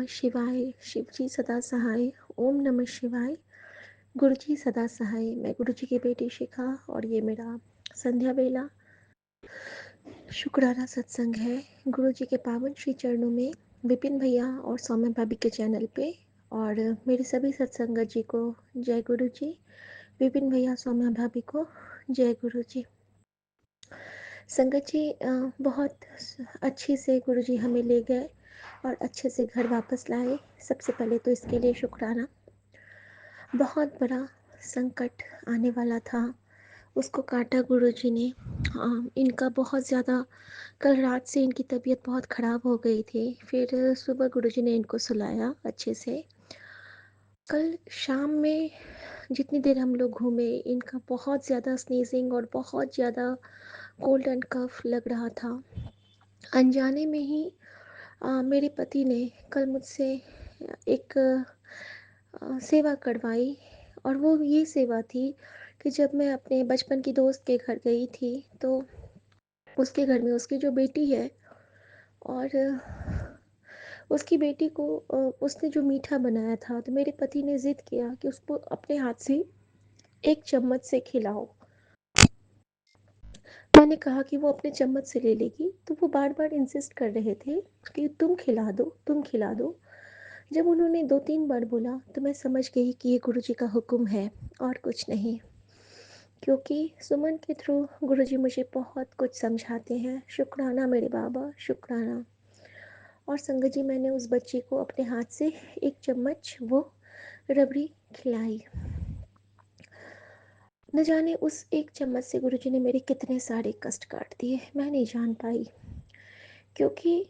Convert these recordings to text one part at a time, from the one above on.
शिवाय। शिव जी सदा सहाय। ओम नमः शिवाय। गुरु जी सदा सहाय। मैं गुरु जी की बेटी शिखा और ये मेरा संध्या बेला शुक्राना सत्संग है। गुरु जी के पावन श्री चरणों में विपिन भैया और सौम्य भाभी के चैनल पे और मेरे सभी सत्संगत जी को जय गुरु जी। विपिन भैया सौम्या भाभी को जय गुरु जी। संगत जी बहुत अच्छे से गुरु जी हमें ले गए और अच्छे से घर वापस लाए। सबसे पहले तो इसके लिए शुक्राना। बहुत बड़ा संकट आने वाला था, उसको काटा गुरु जी ने। इनका बहुत ज़्यादा कल रात से इनकी तबीयत बहुत ख़राब हो गई थी। फिर सुबह गुरु जी ने इनको सुलाया अच्छे से। कल शाम में जितनी देर हम लोग घूमे, इनका बहुत ज़्यादा स्नीजिंग और बहुत ज़्यादा कोल्ड एंड कफ लग रहा था। अनजाने में ही मेरे पति ने कल मुझसे एक सेवा करवाई और वो ये सेवा थी कि जब मैं अपने बचपन की दोस्त के घर गई थी तो उसके घर में उसकी जो बेटी है और उसकी बेटी को उसने जो मीठा बनाया था तो मेरे पति ने ज़िद किया कि उसको अपने हाथ से एक चम्मच से खिलाओ। मैंने कहा कि वो अपने चम्मच से ले लेगी तो वो बार बार इंसिस्ट कर रहे थे कि तुम खिला दो, तुम खिला दो। जब उन्होंने 2-3 बार बोला तो मैं समझ गई कि ये गुरु जी का हुक्म है और कुछ नहीं। क्योंकि सुमन के थ्रू गुरु जी मुझे बहुत कुछ समझाते हैं। शुक्राना मेरे बाबा, शुक्राना। और संगत जी मैंने उस बच्ची को अपने हाथ से एक चम्मच वो रबड़ी खिलाई। न जाने उस एक चम्मच से गुरु जी ने मेरे कितने सारे कष्ट काट दिए, मैं नहीं जान पाई। क्योंकि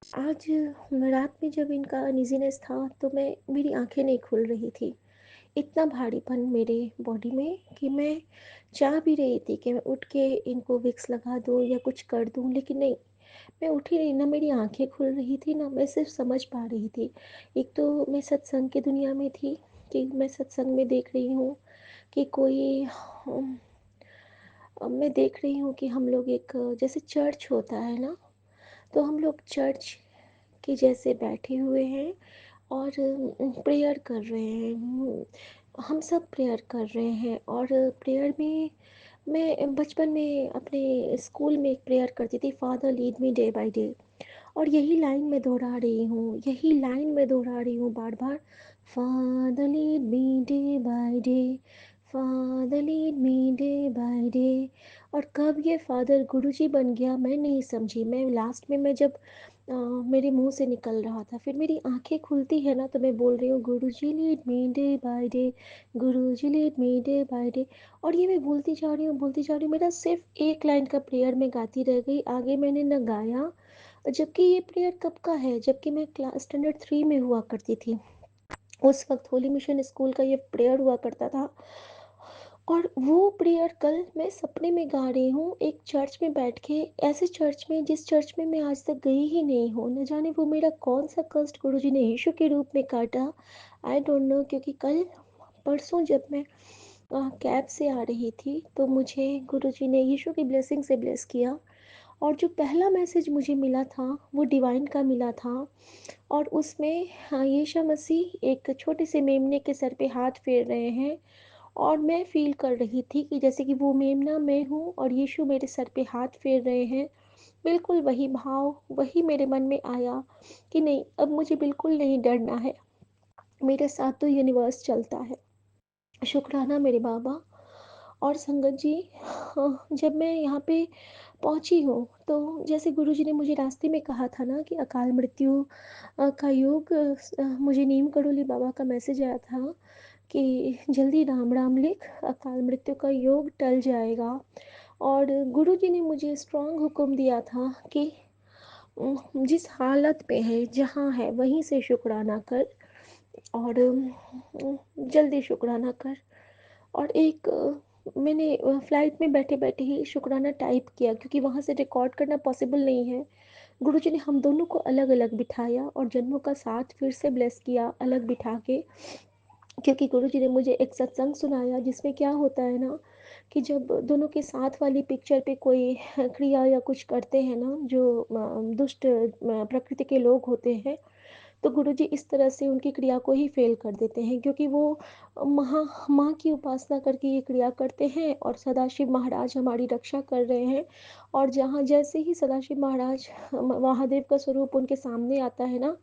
आज रात में जब इनका अनइज़ीनेस था तो मेरी आंखें नहीं खुल रही थी। इतना भारीपन मेरे बॉडी में कि मैं चाह भी रही थी कि मैं उठ के इनको विक्स लगा दूँ या कुछ कर दूँ, लेकिन नहीं, मैं उठी नहीं। ना मेरी आंखें खुल रही थी, ना मैं सिर्फ समझ पा रही थी। एक तो मैं सत्संग की दुनिया में थी कि मैं सत्संग में देख रही हूँ कि कोई मैं देख रही हूँ कि हम लोग एक जैसे चर्च होता है ना, तो हम लोग चर्च के जैसे बैठे हुए हैं और प्रेयर कर रहे हैं। हम सब प्रेयर कर रहे हैं और प्रेयर में मैं बचपन में अपने स्कूल में एक प्रेयर करती थी, father lead me day by day. और यही लाइन मैं दोहरा रही हूँ, यही लाइन मैं दोहरा रही हूँ बार बार। Father lead me day by day, father lead me day by day. और कब ये फादर गुरुजी बन गया मैं नहीं समझी। मैं लास्ट में मैं जब मेरे मुंह से निकल रहा था, फिर मेरी आंखें खुलती है ना तो मैं बोल रही हूँ Guruji lead me day by day, Guruji lead me day by day. और ये मैं बोलती जा रही हूँ, बोलती जा रही हूँ। मेरा सिर्फ एक लाइन का प्रेयर मैं गाती रह गई, आगे मैंने न गाया। जबकि ये प्रेयर कब का है, जबकि मैं क्लास स्टैंडर्ड 3 में हुआ करती थी। उस वक्त होली मिशन स्कूल का ये प्रेयर हुआ करता था। और वो प्रेयर कल मैं सपने में गा रही हूँ एक चर्च में बैठ के, ऐसे चर्च में जिस चर्च में मैं आज तक गई ही नहीं हूँ। न जाने वो मेरा कौन सा कष्ट गुरु जी ने यीशु के रूप में काटा, आई डोंट नो। क्योंकि कल परसों जब मैं कैब से आ रही थी तो मुझे गुरु जी ने यीशु की ब्लेसिंग से ब्लेस किया। और जो पहला मैसेज मुझे मिला था वो डिवाइन का मिला था। और उसमें हाँ, यीशु मसीह एक छोटे से मेमने के सर पे हाथ फेर रहे हैं और मैं फ़ील कर रही थी कि जैसे कि वो मेमना मैं हूँ और यीशु मेरे सर पे हाथ फेर रहे हैं। बिल्कुल वही भाव, वही मेरे मन में आया कि नहीं, अब मुझे बिल्कुल नहीं डरना है, मेरे साथ तो यूनिवर्स चलता है। शुक्राना मेरे बाबा। और संगत जी जब मैं यहाँ पे पहुँची हूँ तो जैसे गुरुजी ने मुझे रास्ते में कहा था ना कि अकाल मृत्यु का योग, मुझे नीम करोली बाबा का मैसेज आया था कि जल्दी राम राम लिख, अकाल मृत्यु का योग टल जाएगा। और गुरुजी ने मुझे स्ट्रॉन्ग हुक्म दिया था कि जिस हालत पे है, जहाँ है वहीं से शुक्राना कर और जल्दी शुक्राना कर। और एक मैंने फ़्लाइट में बैठे-बैठे ही शुक्राना टाइप किया क्योंकि वहाँ से रिकॉर्ड करना पॉसिबल नहीं है। गुरुजी ने हम दोनों को अलग-अलग बिठाया और जन्मों का साथ फिर से ब्लेस किया अलग बिठा के। क्योंकि गुरुजी ने मुझे एक सत्संग सुनाया जिसमें क्या होता है ना कि जब दोनों के साथ वाली पिक्चर पे कोई क्रिया या कुछ करते हैं ना जो दुष्ट प्रकृति के लोग होते हैं, तो गुरुजी इस तरह से उनकी क्रिया को ही फ़ेल कर देते हैं, क्योंकि वो माँ की उपासना करके ये क्रिया करते हैं और सदाशिव महाराज हमारी रक्षा कर रहे हैं। और जहाँ जैसे ही सदाशिव महाराज महादेव का स्वरूप उनके सामने आता है ना,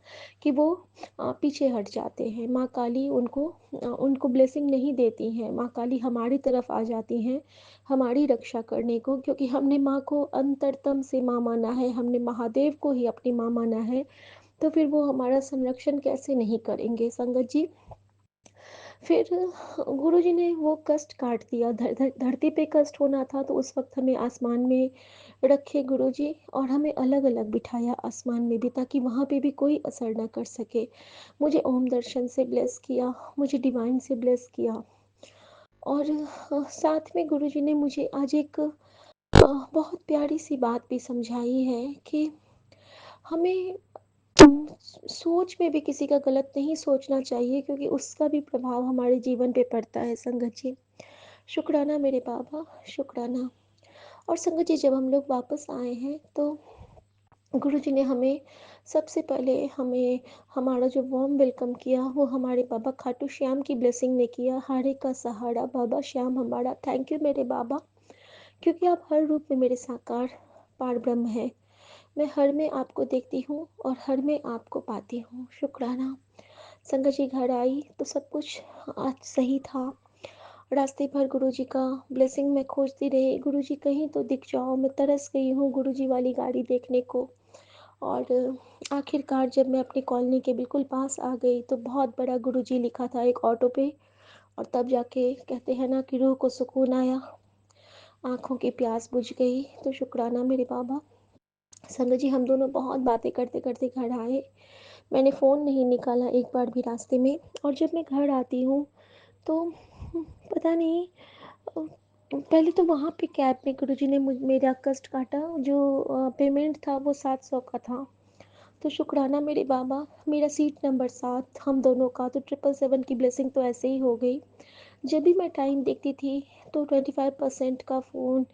कि वो पीछे हट जाते हैं। माँ काली उनको ब्लेसिंग नहीं देती हैं। माँ काली हमारी तरफ आ जाती हैं, हमारी रक्षा करने को, क्योंकि हमने माँ को अंतरतम से माँ माना है, हमने महादेव को ही अपनी माँ माना है। तो फिर वो हमारा संरक्षण कैसे नहीं करेंगे संगत जी। फिर गुरुजी ने वो कष्ट काट दिया। धरती पे कष्ट होना था तो उस वक्त हमें आसमान में रखे गुरुजी, और हमें अलग अलग बिठाया आसमान में भी, ताकि वहाँ पे भी कोई असर ना कर सके। मुझे ओम दर्शन से ब्लेस किया, मुझे डिवाइन से ब्लेस किया। और साथ में गुरुजी ने मुझे आज एक बहुत प्यारी सी बात भी समझाई है कि हमें सोच में भी किसी का गलत नहीं सोचना चाहिए, क्योंकि उसका भी प्रभाव हमारे जीवन पे पड़ता है संगत जी। शुक्राना मेरे बाबा, शुक्राना। और संगत जी, जब हम लोग वापस आए हैं तो गुरुजी ने हमें सबसे पहले हमें हमारा जो वार्म वेलकम किया वो हमारे बाबा खाटू श्याम की ब्लेसिंग ने किया। हारे का सहारा बाबा श्याम हमारा, थैंक यू मेरे बाबा, क्योंकि आप हर रूप में मेरे साकार पार ब्रह्म है। मैं हर में आपको देखती हूँ और हर में आपको पाती हूँ। शुक्राना। संगत जी, घर आई तो सब कुछ आज सही था। रास्ते भर गुरुजी का ब्लेसिंग मैं खोजती रही, गुरुजी कहीं तो दिख जाओ, मैं तरस गई हूँ गुरुजी वाली गाड़ी देखने को। और आखिरकार जब मैं अपनी कॉलोनी के बिल्कुल पास आ गई तो बहुत बड़ा गुरुजी लिखा था एक ऑटो पे। और तब जाके कहते हैं ना कि रूह को सुकून आया, आँखों की प्यास बुझ गई। तो शुक्राना मेरे बाबा। संगत जी, हम दोनों बहुत बातें करते करते घर आए। मैंने फ़ोन नहीं निकाला एक बार भी रास्ते में। और जब मैं घर आती हूँ तो पता नहीं, पहले तो वहाँ पे कैब में गुरुजी ने मेरा कष्ट काटा। जो पेमेंट था वो 700 का था। तो शुक्राना मेरे बाबा, मेरा सीट नंबर 7 हम दोनों का, तो 777 की ब्लेसिंग तो ऐसे ही हो गई। जब भी मैं टाइम देखती थी तो 25% का फ़ोन,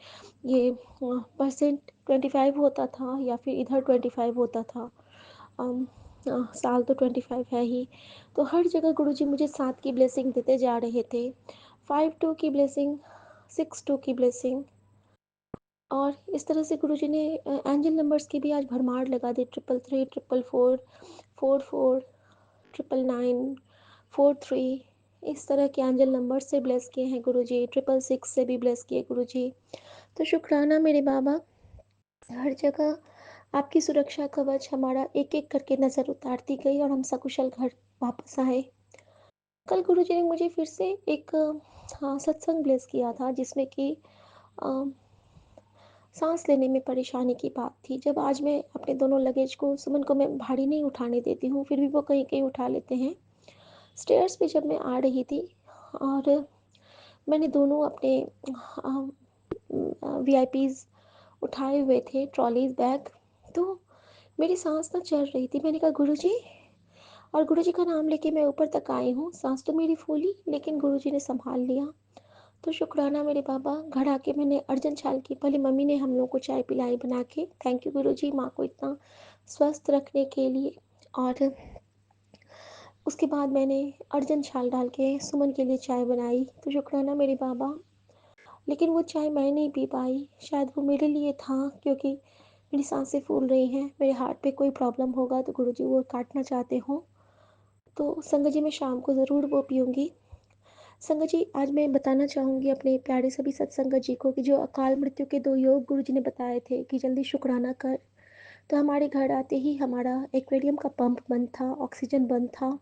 ये परसेंट 25 होता था या फिर इधर 25 होता था। साल तो 25 है ही। तो हर जगह गुरुजी मुझे 7 की ब्लेसिंग देते जा रहे थे, 5-2 की ब्लेसिंग, 6-2 की ब्लेसिंग। और इस तरह से गुरुजी ने एंजल नंबर्स की भी आज भरमार लगा दी। 333, 444, 44, 999, 43, इस तरह के एंजल नंबर से ब्लेस किए हैं गुरुजी। 666 से भी ब्लेस किए गुरुजी। तो शुक्राना मेरे बाबा। हर जगह आपकी सुरक्षा कवच हमारा एक एक करके नज़र उतारती गई और हम सकुशल घर वापस आए। कल गुरुजी ने मुझे फिर से एक हाँ, सत्संग ब्लेस किया था, जिसमें कि सांस लेने में परेशानी की बात थी। जब आज मैं अपने दोनों लगेज को, सुमन को मैं भारी नहीं उठाने देती हूँ, फिर भी वो कहीं कहीं उठा लेते हैं। स्टेयर्स पे जब मैं आ रही थी और मैंने दोनों अपने वीआईपीज़ उठाए हुए थे, ट्रॉलीज बैग, तो मेरी सांस ना चल रही थी। मैंने कहा गुरुजी, और गुरुजी का नाम लेके मैं ऊपर तक आई हूँ। सांस तो मेरी फूली, लेकिन गुरुजी ने संभाल लिया। तो शुक्राना मेरे बाबा। घर आके मैंने अर्जन छाल की, पहले मम्मी ने हम लोग को चाय पिलाई बना के, थैंक यू गुरुजी माँ को इतना स्वस्थ रखने के लिए। और उसके बाद मैंने अर्जन छाल डाल के सुमन के लिए चाय बनाई। तो शुक्राना मेरे बाबा। लेकिन वो चाय मैं नहीं पी पाई, शायद वो मेरे लिए था, क्योंकि मेरी सांसें फूल रही हैं। मेरे हार्ट पे कोई प्रॉब्लम होगा तो गुरुजी वो काटना चाहते हों। तो संगत जी, मैं शाम को ज़रूर वो पीऊँगी। संगत जी, आज मैं बताना चाहूँगी अपने प्यारे सभी सत्संगत जी को कि जो अकाल मृत्यु के 2 योग गुरुजी ने बताए थे कि जल्दी शुक्राना कर, तो हमारे घर आते ही हमारा एक्वेरियम का पंप बंद था, ऑक्सीजन बंद था।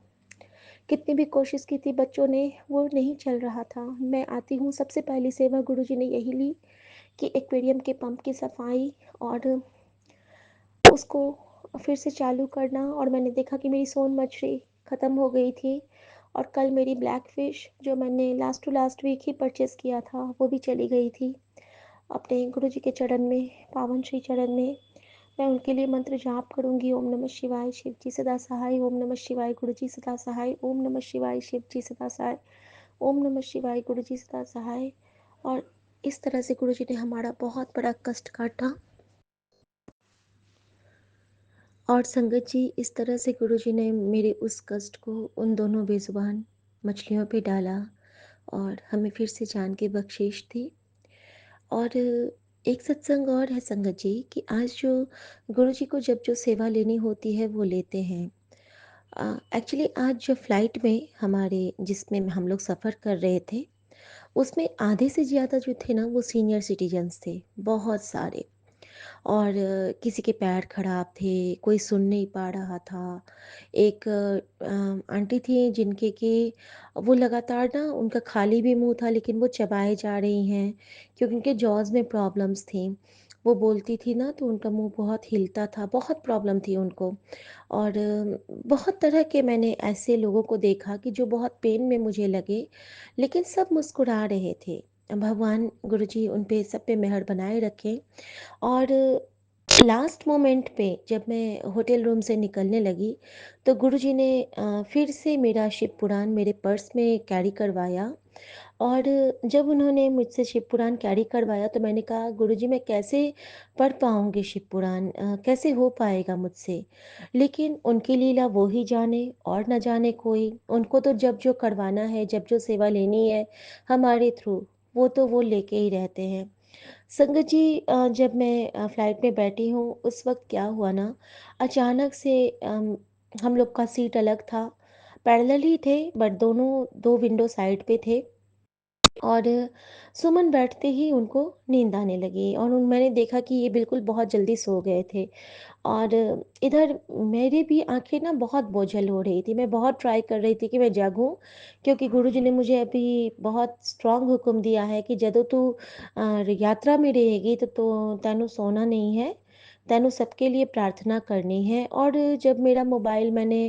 कितनी भी कोशिश की थी बच्चों ने, वो नहीं चल रहा था। मैं आती हूँ, सबसे पहली सेवा गुरुजी ने यही ली कि एक्वेरियम के पंप की सफाई और उसको फिर से चालू करना। और मैंने देखा कि मेरी सोन मछली ख़त्म हो गई थी। और कल मेरी ब्लैक फ़िश, जो मैंने लास्ट टू लास्ट वीक ही परचेज़ किया था, वो भी चली गई थी अपने गुरुजी के चरण में, पावन श्री चरण में। मैं उनके लिए मंत्र जाप करूँगी। ओम नमः शिवाय, शिव जी सदा सहाय। ओम नमः शिवाय, गुरु जी सदा सहाय। ओम नमः शिवाय, शिव जी सदा सहाय। ओम नमः शिवाय, गुरु जी सदा सहाय। और इस तरह से गुरुजी ने हमारा बहुत बड़ा कष्ट काटा। और संगत जी, इस तरह से गुरुजी ने मेरे उस कष्ट को उन दोनों बेज़ुबान मछलियों पे डाला और हमें फिर से जान की बख्शिश दी। और एक सत्संग और है संगत जी कि आज जो गुरुजी को जब जो सेवा लेनी होती है वो लेते हैं। एक्चुअली आज जो फ़्लाइट में हमारे जिसमें हम लोग सफ़र कर रहे थे, उसमें आधे से ज़्यादा जो थे ना वो सीनियर सिटीज़न्स थे, बहुत सारे। और किसी के पैर खराब थे, कोई सुन नहीं पा रहा था। एक आंटी थी जिनके कि वो लगातार ना उनका खाली भी मुँह था लेकिन वो चबाए जा रही हैं क्योंकि उनके जॉज़ में प्रॉब्लम्स थी। वो बोलती थी ना तो उनका मुँह बहुत हिलता था, बहुत प्रॉब्लम थी उनको। और बहुत तरह के मैंने ऐसे लोगों को देखा कि जो बहुत पेन में मुझे लगे, लेकिन सब मुस्कुरा रहे थे। भगवान गुरुजी उन पे सब पे मेहर बनाए रखें। और लास्ट मोमेंट पे जब मैं होटल रूम से निकलने लगी, तो गुरुजी ने फिर से मेरा शिव पुराण मेरे पर्स में कैरी करवाया। और जब उन्होंने मुझसे शिव पुराण कैरी करवाया तो मैंने कहा, गुरुजी मैं कैसे पढ़ पाऊँगी शिव पुराण, कैसे हो पाएगा मुझसे? लेकिन उनकी लीला वो ही जाने और ना जाने कोई। उनको तो जब जो करवाना है, जब जो सेवा लेनी है हमारे थ्रू, वो तो वो लेके ही रहते हैं। संगत जी, जब मैं फ़्लाइट में बैठी हूँ उस वक़्त क्या हुआ ना, अचानक से हम लोग का सीट अलग था, पैरेलल ही थे बट दोनों 2 विंडो साइड पे थे। और सुमन बैठते ही उनको नींद आने लगी और मैंने देखा कि ये बिल्कुल बहुत जल्दी सो गए थे। और इधर मेरी भी आँखें ना बहुत बोझल हो रही थी, मैं बहुत ट्राई कर रही थी कि मैं जागूँ, क्योंकि गुरुजी ने मुझे अभी बहुत स्ट्रॉन्ग हुक्म दिया है कि जदों तू यात्रा में रहेगी तो तैनू सोना नहीं है, तैनू सबके लिए प्रार्थना करनी है। और जब मेरा मोबाइल मैंने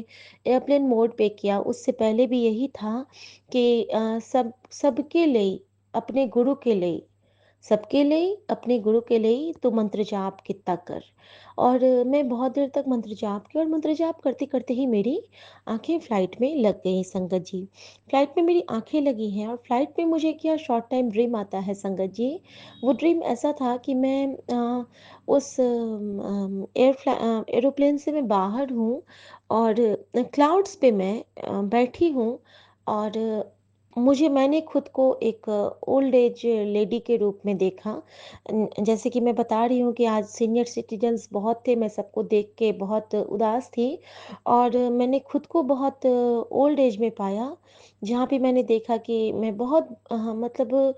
एयरप्लेन मोड पे किया, उससे पहले भी यही था कि सबके लिए, अपने गुरु के लिए, सबके लिए, अपने गुरु के लिए तू मंत्र जाप कितना कर। और मैं बहुत देर तक मंत्र जाप की और मंत्र जाप करते-करते ही मेरी आँखें फ़्लाइट में लग गई संगत जी। फ़्लाइट में मेरी आँखें लगी हैं और फ़्लाइट में मुझे क्या शॉर्ट टाइम ड्रीम आता है संगत जी। वो ड्रीम ऐसा था कि मैं उस एरोप्लेन से मैं बाहर हूँ और क्लाउड्स पे मैं बैठी हूँ। और मैंने खुद को एक ओल्ड एज लेडी के रूप में देखा। जैसे कि मैं बता रही हूँ कि आज सीनियर सिटीजन्स बहुत थे, मैं सबको देख के बहुत उदास थी और मैंने खुद को बहुत ओल्ड एज में पाया, जहाँ पे मैंने देखा कि मैं बहुत मतलब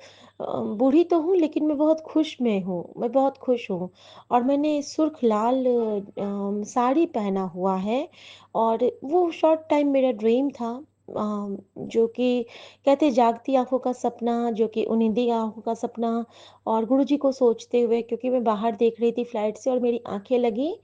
बूढ़ी तो हूँ लेकिन मैं बहुत खुश में हूँ, मैं बहुत खुश हूँ। और मैंने सुर्ख लाल साड़ी पहना हुआ है और वो शॉर्ट टाइम मेरा ड्रीम था। जो कि कहते जागती आँखों का सपना, जो कि उनिंदी आँखों का सपना। और गुरुजी को सोचते हुए, क्योंकि मैं बाहर देख रही थी फ्लाइट से और मेरी आँखें लगी।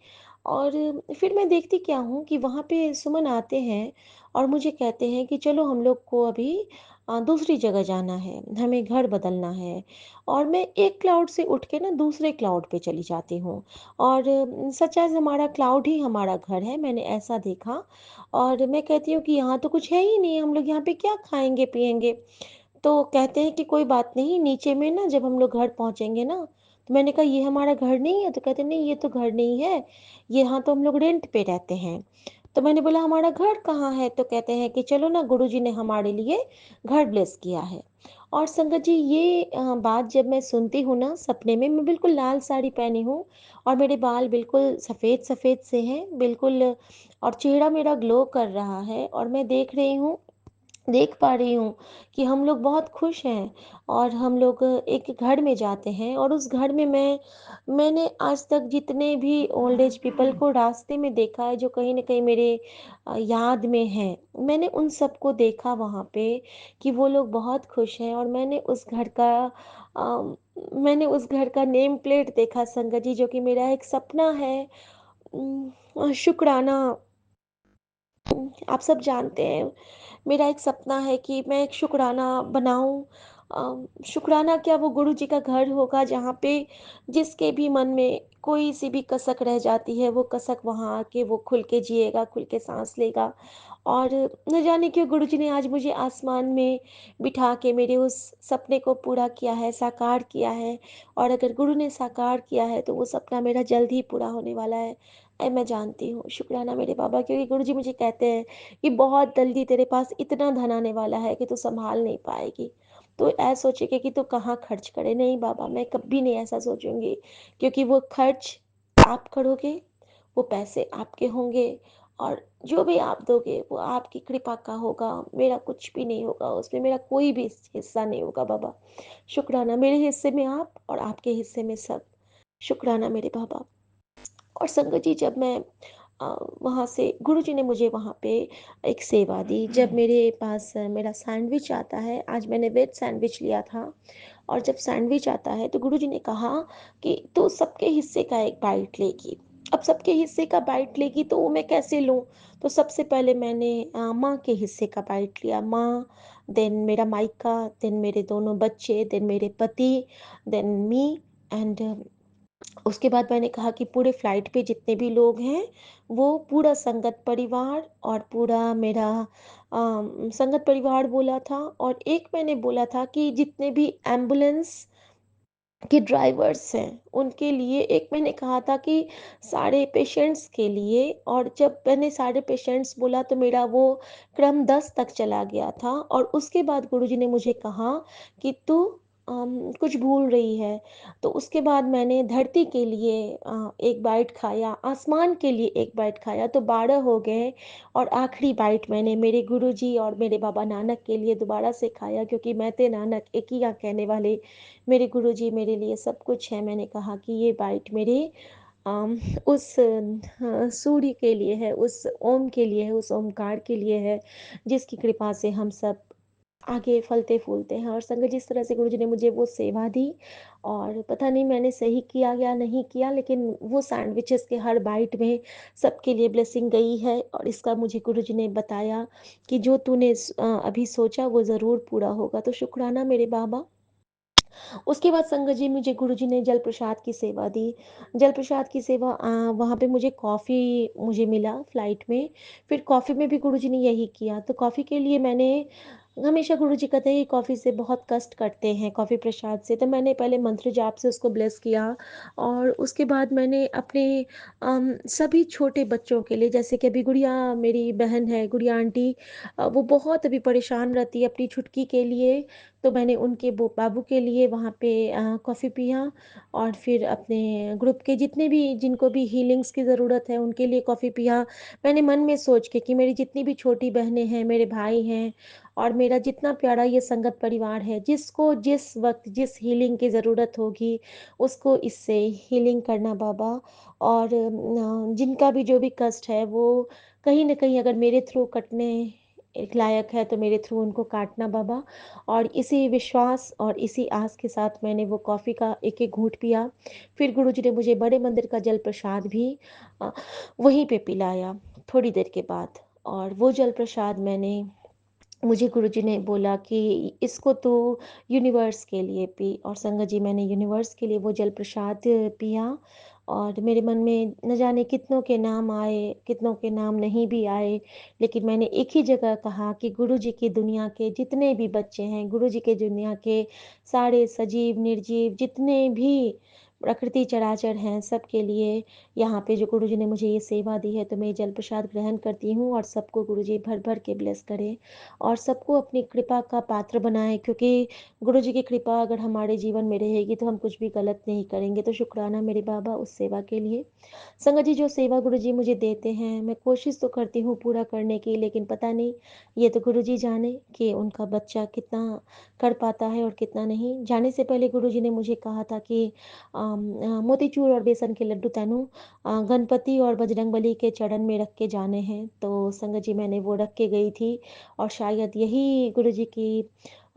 और फिर मैं देखती क्या हूँ कि वहाँ पे सुमन आते हैं और मुझे कहते हैं कि चलो हम लोग को अभी दूसरी जगह जाना है, हमें घर बदलना है। और मैं एक क्लाउड से उठ के ना दूसरे क्लाउड पे चली जाती हूँ। और सचमुच हमारा क्लाउड ही हमारा घर है, मैंने ऐसा देखा। और मैं कहती हूँ कि यहाँ तो कुछ है ही नहीं, हम लोग यहाँ पे क्या खाएँगे पिएँगे? तो कहते हैं कि कोई बात नहीं, नीचे में ना जब हम लोग घर पहुँचेंगे ना, तो मैंने कहा ये हमारा घर नहीं है? तो कहते नहीं, ये तो घर नहीं है, यहाँ तो हम लोग रेंट पे रहते हैं। तो मैंने बोला हमारा घर कहाँ है? तो कहते हैं कि चलो ना, गुरुजी ने हमारे लिए घर ब्लेस किया है। और संगत जी, ये बात जब मैं सुनती हूँ ना सपने में, मैं बिल्कुल लाल साड़ी पहनी हूँ और मेरे बाल बिल्कुल सफ़ेद-सफ़ेद से हैं, बिल्कुल। और चेहरा मेरा ग्लो कर रहा है और मैं देख पा रही हूँ कि हम लोग बहुत खुश हैं। और हम लोग एक घर में जाते हैं और उस घर में मैंने आज तक जितने भी ओल्ड एज पीपल को रास्ते में देखा है जो कहीं न कहीं मेरे याद में हैं, मैंने उन सबको देखा वहाँ पे कि वो लोग बहुत खुश हैं। और मैंने उस घर का नेम प्लेट देखा संगत जी, जो कि मेरा एक सपना है। शुक्राना। आप सब जानते हैं, मेरा एक सपना है कि मैं एक शुकराना बनाऊँ। शुकराना क्या, वो गुरु जी का घर होगा जहाँ पे जिसके भी मन में कोई-सी भी कसक रह जाती है, वो कसक वहाँ आके वो खुल के जिएगा, खुल के साँस लेगा। और न जाने क्यों गुरु जी ने आज मुझे आसमान में बिठा के मेरे उस सपने को पूरा किया है, साकार किया है। और अगर गुरु ने साकार किया है, तो वो सपना मेरा जल्द ही पूरा होने वाला है। मैं जानती हूँ, शुक्राना मेरे बाबा, क्योंकि गुरुजी मुझे कहते हैं कि बहुत जल्दी तेरे पास इतना धन आने वाला है कि तू सँभाल नहीं पाएगी। तो सोचेगी कि तू कहाँ खर्च करे। नहीं बाबा, मैं कभी नहीं ऐसा सोचूँगी, क्योंकि वो खर्च आप करोगे, वो पैसे आपके होंगे, और जो भी आप दोगे वो आपकी कृपा का होगा। मेरा कुछ भी नहीं होगा उसमें, मेरा कोई भी हिस्सा नहीं होगा बाबा। शुक्राना, मेरे हिस्से में आप और आपके हिस्से में सब। शुक्राना मेरे बाबा। और संगत जी, जब मैं वहाँ से गुरुजी ने मुझे वहाँ पे एक सेवा दी। जब मेरे पास मेरा सैंडविच आता है, आज मैंने वेज सैंडविच लिया था, और जब सैंडविच आता है तो गुरुजी ने कहा कि तू सबके हिस्से का एक बाइट लेगी। अब सबके हिस्से का बाइट लेगी तो वो मैं कैसे लूँ? तो सबसे पहले मैंने माँ के हिस्से का बाइट लिया। माँ, देन मेरा मायका, देन मेरे दोनों बच्चे, देन मेरे पति, देन मी, एंड उसके बाद मैंने कहा कि पूरे फ्लाइट पे जितने भी लोग हैं, वो पूरा संगत परिवार और पूरा मेरा संगत परिवार बोला था, और एक मैंने बोला था कि जितने भी एम्बुलेंस के ड्राइवर्स हैं, उनके लिए एक मैंने कहा था कि सारे पेशेंट्स के लिए। और जब मैंने सारे पेशेंट्स बोला तो मेरा वो क्रम 10 तक चला गया था, और उसके बाद गुरुजी ने मुझे कहा कि तू कुछ भूल रही है। तो उसके बाद मैंने धरती के लिए एक बाइट खाया, आसमान के लिए एक बाइट खाया, तो 12 हो गए। और आखिरी बाइट मैंने मेरे गुरुजी और मेरे बाबा नानक के लिए दोबारा से खाया, क्योंकि मैं ते नानक एक ही यहाँ कहने वाले, मेरे गुरुजी मेरे लिए सब कुछ है। मैंने कहा कि ये बाइट मेरे अम, उस सूर्य के लिए है, उस ओम के लिए है, उस ओमकार के लिए है, जिसकी कृपा से हम सब आगे फलते-फूलते हैं। और संगत जिस तरह से गुरुजी ने मुझे वो सेवा दी, और पता नहीं मैंने सही किया या नहीं किया, लेकिन वो सैंडविचेस के हर बाइट में सबके लिए ब्लेसिंग गई है। और इसका मुझे गुरुजी ने बताया कि जो तूने अभी सोचा वो ज़रूर पूरा होगा। तो शुक्राना मेरे बाबा। उसके बाद संगत जी, मुझे गुरुजी ने जल प्रसाद की सेवा दी। जल प्रसाद की सेवा, वहाँ पे मुझे कॉफ़ी मुझे मिला फ्लाइट में। फिर कॉफ़ी में भी गुरुजी ने यही किया। तो कॉफ़ी के लिए मैंने हमेशा, गुरुजी कहते हैं कि कॉफ़ी से बहुत कष्ट करते हैं, कॉफ़ी प्रसाद से। तो मैंने पहले मंत्र जाप से उसको ब्लेस किया, और उसके बाद मैंने अपने सभी छोटे बच्चों के लिए, जैसे कि अभी गुड़िया मेरी बहन है, गुड़िया आंटी, वो बहुत अभी परेशान रहती है अपनी छुटकी के लिए। तो मैंने उनके बाबू के लिए वहाँ पे कॉफ़ी पिया, और फिर अपने ग्रुप के जितने भी, जिनको भी हीलिंग्स की ज़रूरत है, उनके लिए कॉफ़ी पिया। मैंने मन में सोच के कि मेरी जितनी भी छोटी बहनें हैं, मेरे भाई हैं, और मेरा जितना प्यारा ये संगत परिवार है, जिसको जिस वक़्त जिस हीलिंग की ज़रूरत होगी, उसको इससे हीलिंग करना बाबा। और जिनका भी जो भी कष्ट है, वो कहीं न कहीं अगर मेरे थ्रू कटने एक लायक है, तो मेरे थ्रू उनको काटना बाबा। और इसी विश्वास और इसी आस के साथ मैंने वो कॉफ़ी का एक-एक घूँट पिया। फिर गुरुजी ने मुझे बड़े मंदिर का जल प्रसाद भी अ, वहीं पे पिलाया थोड़ी देर के बाद। और वो जल प्रसाद मैंने, मुझे गुरुजी ने बोला कि इसको तो यूनिवर्स के लिए पी। और संगत जी, मैंने यूनिवर्स के लिए वो जल प्रसाद पिया। और मेरे मन में न जाने कितनों के नाम आए, कितनों के नाम नहीं भी आए, लेकिन मैंने एक ही जगह कहा कि गुरुजी की दुनिया के जितने भी बच्चे हैं, गुरुजी के दुनिया के सारे सजीव निर्जीव जितने भी प्रकृति चराचर हैं, सबके लिए यहाँ पे जो गुरुजी ने मुझे ये सेवा दी है, तो मैं ये जल प्रसाद ग्रहण करती हूँ, और सबको गुरुजी भर-भर के ब्लेस करें, और सबको अपनी कृपा का पात्र बनाएँ, क्योंकि गुरुजी की कृपा अगर हमारे जीवन में रहेगी तो हम कुछ भी गलत नहीं करेंगे। तो शुक्राना मेरे बाबा उस सेवा के लिए। संगत जी, जो सेवा गुरुजी मुझे देते हैं, मैं कोशिश तो करती हूँ पूरा करने की, लेकिन पता नहीं, ये तो गुरुजी जाने कि उनका बच्चा कितना कर पाता है और कितना नहीं। जाने से पहले गुरुजी ने मुझे कहा था कि मोतीचूर और बेसन के लड्डू तैनू गणपति और बजरंगबली के चरण में रख के जाने हैं। तो संगत जी, मैंने वो रख के गई थी, और शायद यही गुरुजी की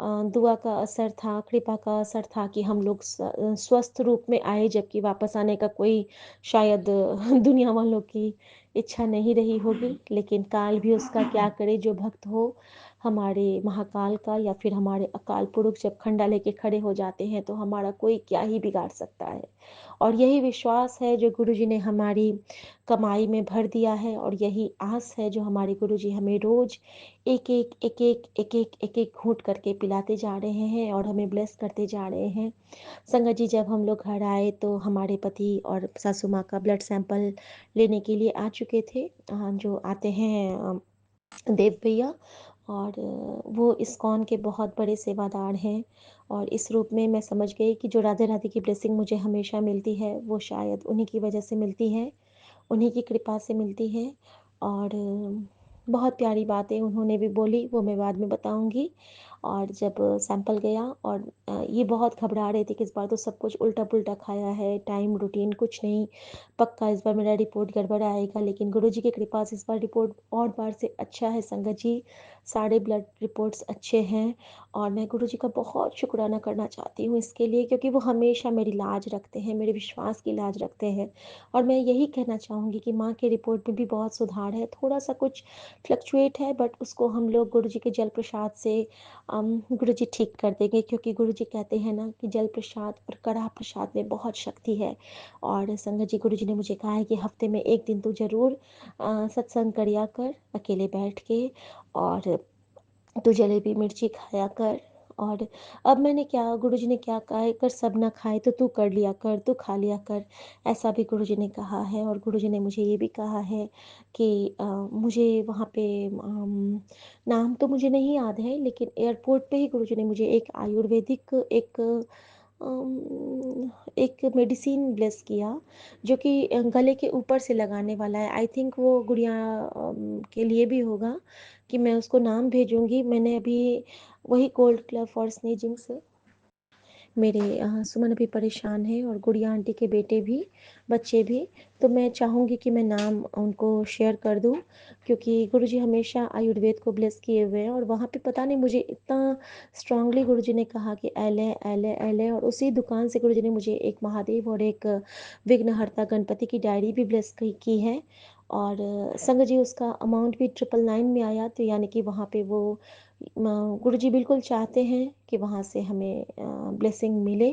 दुआ का असर था, कृपा का असर था कि हम लोग स्वस्थ रूप में आए, जबकि वापस आने का कोई शायद दुनिया वालों की इच्छा नहीं रही होगी। लेकिन काल भी उसका क्या करे, जो भक्त हो हमारे महाकाल का या फिर हमारे अकाल पुरुष जब खंडा लेके खड़े हो जाते हैं तो हमारा कोई क्या ही बिगाड़ सकता है। और यही विश्वास है जो गुरुजी ने हमारी कमाई में भर दिया है, और यही आस है जो हमारे गुरुजी हमें रोज़ एक-एक, एक-एक, एक-एक, एक-एक घूँट करके पिलाते जा रहे हैं और हमें ब्लेस करते जा रहे हैं। संगत जी, जब हम लोग घर आए तो हमारे पति और सासू माँ का ब्लड सैंपल लेने के लिए आ चुके थे। जो आते हैं देव भैया, और वो इस्कॉन के बहुत बड़े सेवादार हैं। और इस रूप में मैं समझ गई कि जो राधे राधे की ब्लेसिंग मुझे हमेशा मिलती है वो शायद उन्हीं की वजह से मिलती है, उन्हीं की कृपा से मिलती है। और बहुत प्यारी बातें उन्होंने भी बोली, वो मैं बाद में बताऊंगी। और जब सैंपल गया, और ये बहुत घबरा रहे थे कि इस बार तो सब कुछ उल्टा पुल्टा खाया है, टाइम रूटीन कुछ नहीं, पक्का इस बार मेरा रिपोर्ट गड़बड़ आएगा। लेकिन गुरुजी की कृपा से इस बार रिपोर्ट और बार से अच्छा है संगत जी, सारे ब्लड रिपोर्ट्स अच्छे हैं। और मैं गुरुजी का बहुत शुक्राना करना चाहती हूँ इसके लिए, क्योंकि वो हमेशा मेरी लाज रखते हैं, मेरे विश्वास की लाज रखते हैं। और मैं यही कहना चाहूँगी कि माँ के रिपोर्ट में भी बहुत सुधार है, थोड़ा-सा कुछ फ्लक्चुएट है, बट उसको हम लोग गुरुजी के जल प्रसाद से गुरुजी ठीक कर देंगे, क्योंकि गुरुजी कहते हैं ना कि जल प्रसाद और कड़ा प्रसाद में बहुत शक्ति है। और संगत जी, गुरुजी ने मुझे कहा है कि हफ्ते में 1 दिन तो ज़रूर सत्संग करिया कर अकेले बैठ के, और तू जलेबी मिर्ची खाया कर। और अब मैंने क्या, गुरुजी ने क्या कहा है, कर सब ना खाए तो तू कर लिया कर, तू खा लिया कर, ऐसा भी गुरुजी ने कहा है। और गुरुजी ने मुझे ये भी कहा है कि मुझे वहाँ पे नाम तो मुझे नहीं याद है, लेकिन एयरपोर्ट पे ही गुरुजी ने मुझे एक आयुर्वेदिक एक मेडिसिन ब्लेस किया, जो कि गले के ऊपर से लगाने वाला है। आई थिंक वो गुड़िया के लिए भी होगा, कि मैं उसको नाम भेजूँगी। मैंने अभी वही गोल्ड क्लब फॉर स्नेजिंग से मेरे सुमन अभी परेशान है, और गुड़िया आंटी के बेटे भी, बच्चे भी। तो मैं चाहूँगी कि मैं नाम उनको शेयर कर दूँ, क्योंकि गुरुजी हमेशा आयुर्वेद को ब्लेस किए हुए हैं। और वहाँ पे पता नहीं मुझे इतना स्ट्रांगली गुरुजी ने कहा कि एले एले एले, और उसी दुकान से गुरुजी ने मुझे एक महादेव और एक विघ्नहर्ता गणपति की डायरी भी ब्लेस की है। और संग जी, उसका अमाउंट भी 999 में आया, तो यानी कि वहाँ पे वो गुरुजी बिल्कुल चाहते हैं कि वहाँ से हमें ब्लेसिंग मिले।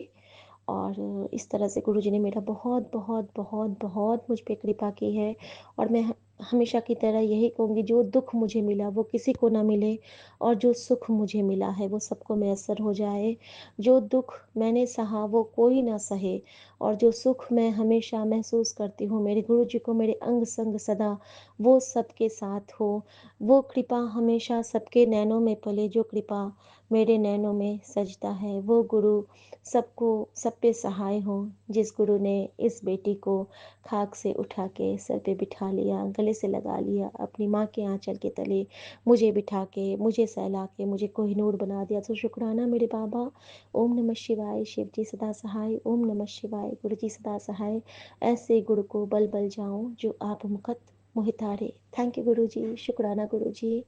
और इस तरह से गुरुजी ने मेरा बहुत बहुत बहुत बहुत मुझ पे कृपा की है। और मैं हमेशा की तरह यही कहूँगी, जो दुख मुझे मिला वो किसी को ना मिले, और जो सुख मुझे मिला है वो सबको मैसर हो जाए। जो दुख मैंने सहा वो कोई ना सहे, और जो सुख मैं हमेशा महसूस करती हूँ मेरे गुरुजी को मेरे अंग संग सदा, वो सबके साथ हो। वो कृपा हमेशा सबके नैनों में पले, जो कृपा मेरे नैनों में सजता है। वो गुरु सबको सब पे सहाय हो, जिस गुरु ने इस बेटी को खाक से उठा के सर पे बिठा लिया, गले से लगा लिया, अपनी माँ के आंचल के तले मुझे बिठा के, मुझे सहला के, मुझे कोहिनूर बना दिया। तो शुक्राना मेरे बाबा। ओम नमः शिवाय, शिव जी सदा सहाय। ओम नमः शिवाय, गुरु जी सदा सहाय। ऐसे गुरु को बल बल जाऊं जो आप मुकत मोहितारे। थैंक यू गुरु जी, शुक्राना गुरु जी,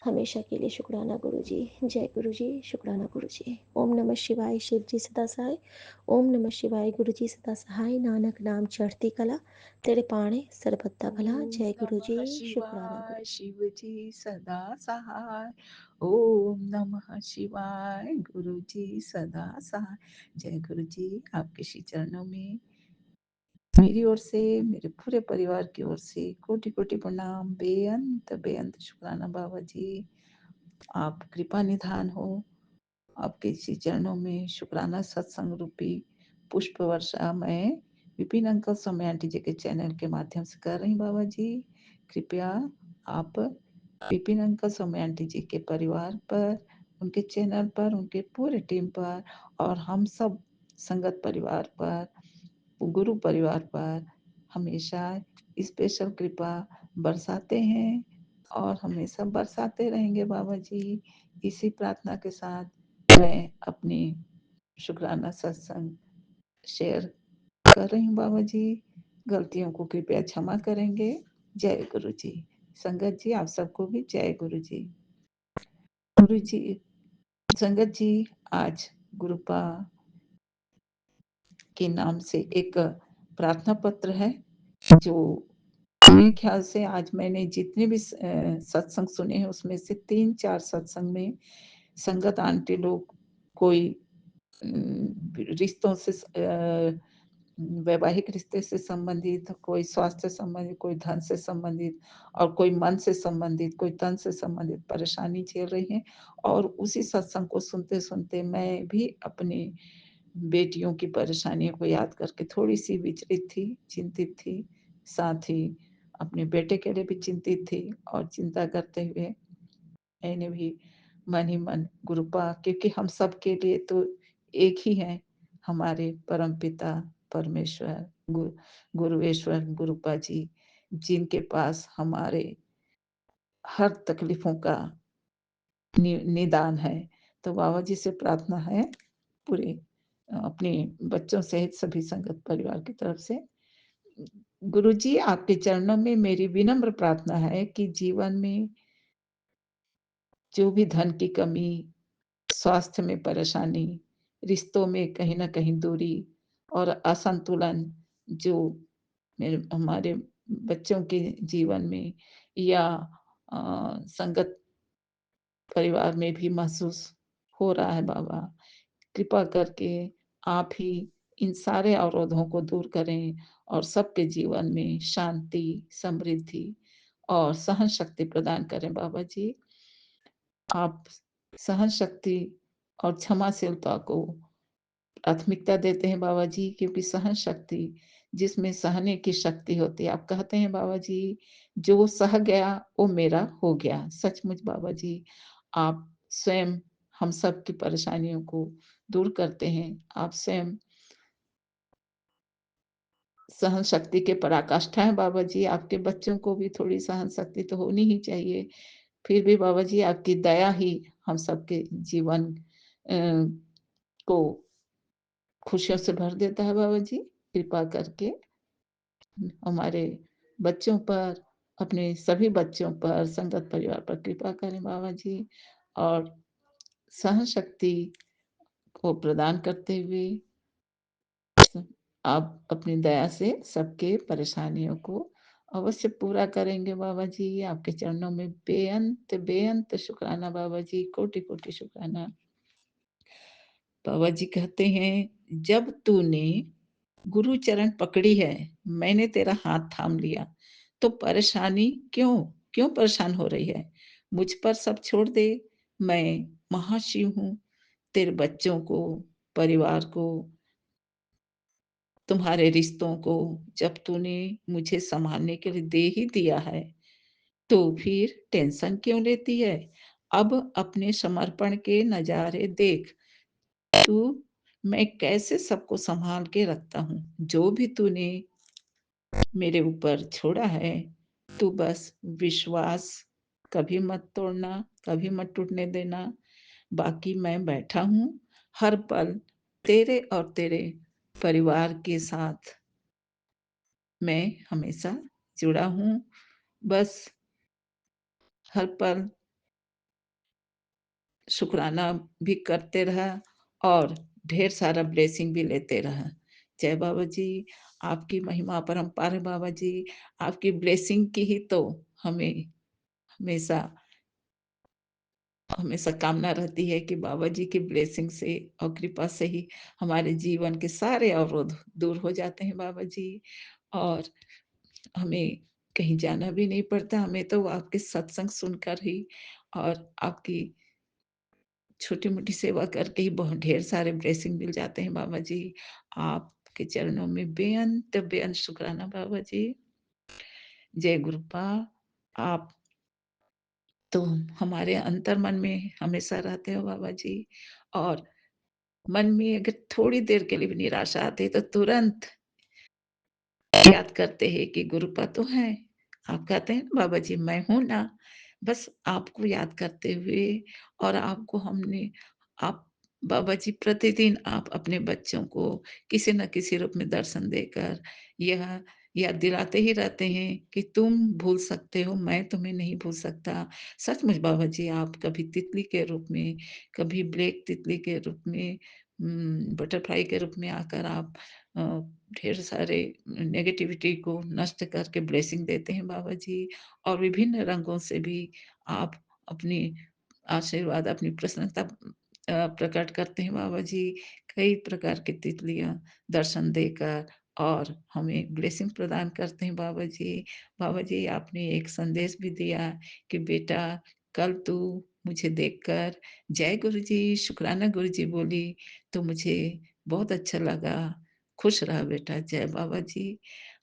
हमेशा के लिए शुक्राना गुरु जी। जय गुरु जी, शुक्राना गुरु जी। ओम नमः शिवाय, शिव जी सदा सहाय। ओम नमः शिवाय, गुरु जी सदा सहाय। नानक नाम चढ़ती कला, तेरे पाणे सरबत्ता भला। ओम जय गुरु जी, नमः शुक्राना शिवाय, गुरु जी। शिव जी सदा सहाय। ओम नमः शिवाय, गुरु जी सदा सहाय। जय गुरु जी, आपके श्री चरणों में मेरी ओर से, मेरे पूरे परिवार की ओर से कोटि कोटि प्रणाम, बेअंत बेअंत शुक्राना बाबा जी। आप कृपा निधान हो, आपके इसी चरणों में शुक्राना सत्संग रूपी पुष्प वर्षा मैं विपिन अंकल समय आंटी जी के चैनल के माध्यम से कर रही हूँ बाबा जी। कृपया आप विपिन अंकल समय आंटी जी के परिवार पर, उनके चैनल पर, उनके पूरे टीम पर और हम सब संगत परिवार पर, गुरु परिवार पर हमेशा स्पेशल कृपा बरसाते हैं और हमेशा बरसाते रहेंगे बाबा जी। इसी प्रार्थना के साथ मैं अपनी शुक्राना सत्संग शेयर कर रही हूँ बाबा जी। गलतियों को कृपया क्षमा करेंगे। जय गुरु जी। संगत जी, आप सबको भी जय गुरु जी। गुरु जी, संगत जी, आज गुरुपा के नाम से एक प्रार्थना पत्र है जो मेरे ख़्याल से आज मैंने जितने भी सत्संग सुने हैं उसमें से 3-4 सत्संग में संगत आंटी लोग कोई रिश्तों से वैवाहिक रिश्ते से संबंधित, कोई स्वास्थ्य से संबंधित, कोई धन से संबंधित और कोई मन से संबंधित, कोई तन से संबंधित परेशानी झेल रही हैं और उसी सत्संग को सुनते-सुनते मैं भी अपनी बेटियों की परेशानियों को याद करके थोड़ी-सी विचलित थी, चिंतित थी, साथ ही अपने बेटे के लिए भी चिंतित थी और चिंता करते हुए मैंने भी मन ही मन गुरुपा क्योंकि हम सबके लिए तो एक ही हैं, हमारे परमपिता परमेश्वर, गुरुवेश्वर गुरुपा जी, जिनके पास हमारे हर तकलीफ़ों का निदान है। तो बाबा जी से प्रार्थना है पूरे अपने बच्चों सहित सभी संगत परिवार की तरफ से। गुरुजी आपके चरणों में मेरी विनम्र प्रार्थना है कि जीवन में जो भी धन की कमी, स्वास्थ्य में परेशानी, रिश्तों में कहीं न कहीं दूरी और असंतुलन जो मेरे हमारे बच्चों के जीवन में या संगत परिवार में भी महसूस हो रहा है बाबा। कृपा करके आप ही इन सारे अवरोधों को दूर करें और सबके जीवन में शांति, समृद्धि और सहन शक्ति प्रदान करें बाबा जी। आप सहन शक्ति और क्षमाशीलता को प्राथमिकता देते हैं बाबा जी क्योंकि सहन शक्ति जिसमें सहने की शक्ति होती है। आप कहते हैं बाबा जी, जो सह गया वो मेरा हो गया। सचमुच बाबा जी, आप स्वयं हम सब की परेशानियों को दूर करते हैं। आप स्वयं सहन शक्ति के पराकाष्ठा हैं बाबा जी। आपके बच्चों को भी थोड़ी सहन शक्ति तो होनी ही चाहिए। फिर भी बाबा जी आपकी दया ही हम सबके जीवन को खुशियों से भर देता है बाबा जी। कृपा करके हमारे बच्चों पर, अपने सभी बच्चों पर, संगत परिवार पर कृपा करें बाबा जी और सहन शक्ति को प्रदान करते हुए स आप अपनी दया से सबके परेशानियों को अवश्य पूरा करेंगे बाबा जी। आपके चरणों में बेअंत शुक्राना बाबा जी, कोटि-कोटि शुक्राना। बाबा जी कहते हैं, "जब तूने गुरु चरण पकड़ी है, मैंने तेरा हाथ थाम लिया, तो परेशानी क्यों? क्यों परेशान हो रही है? मुझ पर सब छोड़ दे, मैं महाशिव हूँ, तेरे बच्चों को, परिवार को, तुम्हारे रिश्तों को जब तूने मुझे सँभालने के लिए दे ही दिया है, तो फिर टेंशन क्यों लेती है? अब अपने समर्पण के नज़ारे देख, तू मैं कैसे सबको सँभाल के रखता हूँ। जो भी तूने मेरे ऊपर छोड़ा है, तू बस विश्वास कभी मत तोड़ना, कभी मत टूटने देना। बाकी मैं बैठा हूँ, हर पल तेरे और तेरे परिवार के साथ मैं हमेशा जुड़ा हूँ। बस हर पल शुकराना भी करते रहा और ढेर सारा ब्लेसिंग भी लेते रहा। जय बाबा जी, आपकी महिमा अपरंपार है बाबा जी, आपकी ब्लेसिंग की ही तो हमें हमेशा हमेशा कामना रहती है कि बाबा जी की ब्लेसिंग से और कृपा से ही हमारे जीवन के सारे अवरोध दूर हो जाते हैं बाबा जी और हमें कहीं जाना भी नहीं पड़ता। हमें तो आपके सत्संग सुनकर ही और आपकी छोटी-मोटी सेवा करके ही बहुत ढेर सारे ब्लेसिंग मिल जाते हैं बाबा जी। आपके चरणों में बेअंत शुक्राना बाबा जी। जय गुरुपा, आप तो हमारे अंतर्मन में हमेशा रहते हो बाबा जी और मन में अगर थोड़ी देर के लिए भी निराशा आती है तो तुरंत याद करते हैं कि गुरुपा तो हैं। आप कहते हैं ना बाबा जी मैं हूँ ना, बस आपको याद करते हुए और आपको हमने आप बाबा जी प्रतिदिन आप अपने बच्चों को किसी न किसी रूप में दर्शन देकर यह याद दिलाते ही रहते हैं कि तुम भूल सकते हो, मैं तुम्हें नहीं भूल सकता। सचमुच बाबा जी आप कभी तितली के रूप में, कभी ब्लैक तितली के रूप में बटरफ्लाई के रूप में आकर आप अ, ढेर सारे नेगेटिविटी को नष्ट करके ब्लेसिंग देते हैं बाबा जी, और विभिन्न रंगों से भी आप अपनी आशीर्वाद, अपनी प्रसन्नता प्रकट करते हैं बाबा जी। कई प्रकार की तितलियाँ दर्शन देकर और हमें ब्लेसिंग प्रदान करते हैं बाबा जी। बाबा जी, आपने एक संदेश भी दिया कि बेटा, कल तू मुझे देखकर जय गुरुजी, शुक्राना गुरुजी बोली, तो मुझे बहुत अच्छा लगा। खुश रहा बेटा, जय बाबा जी।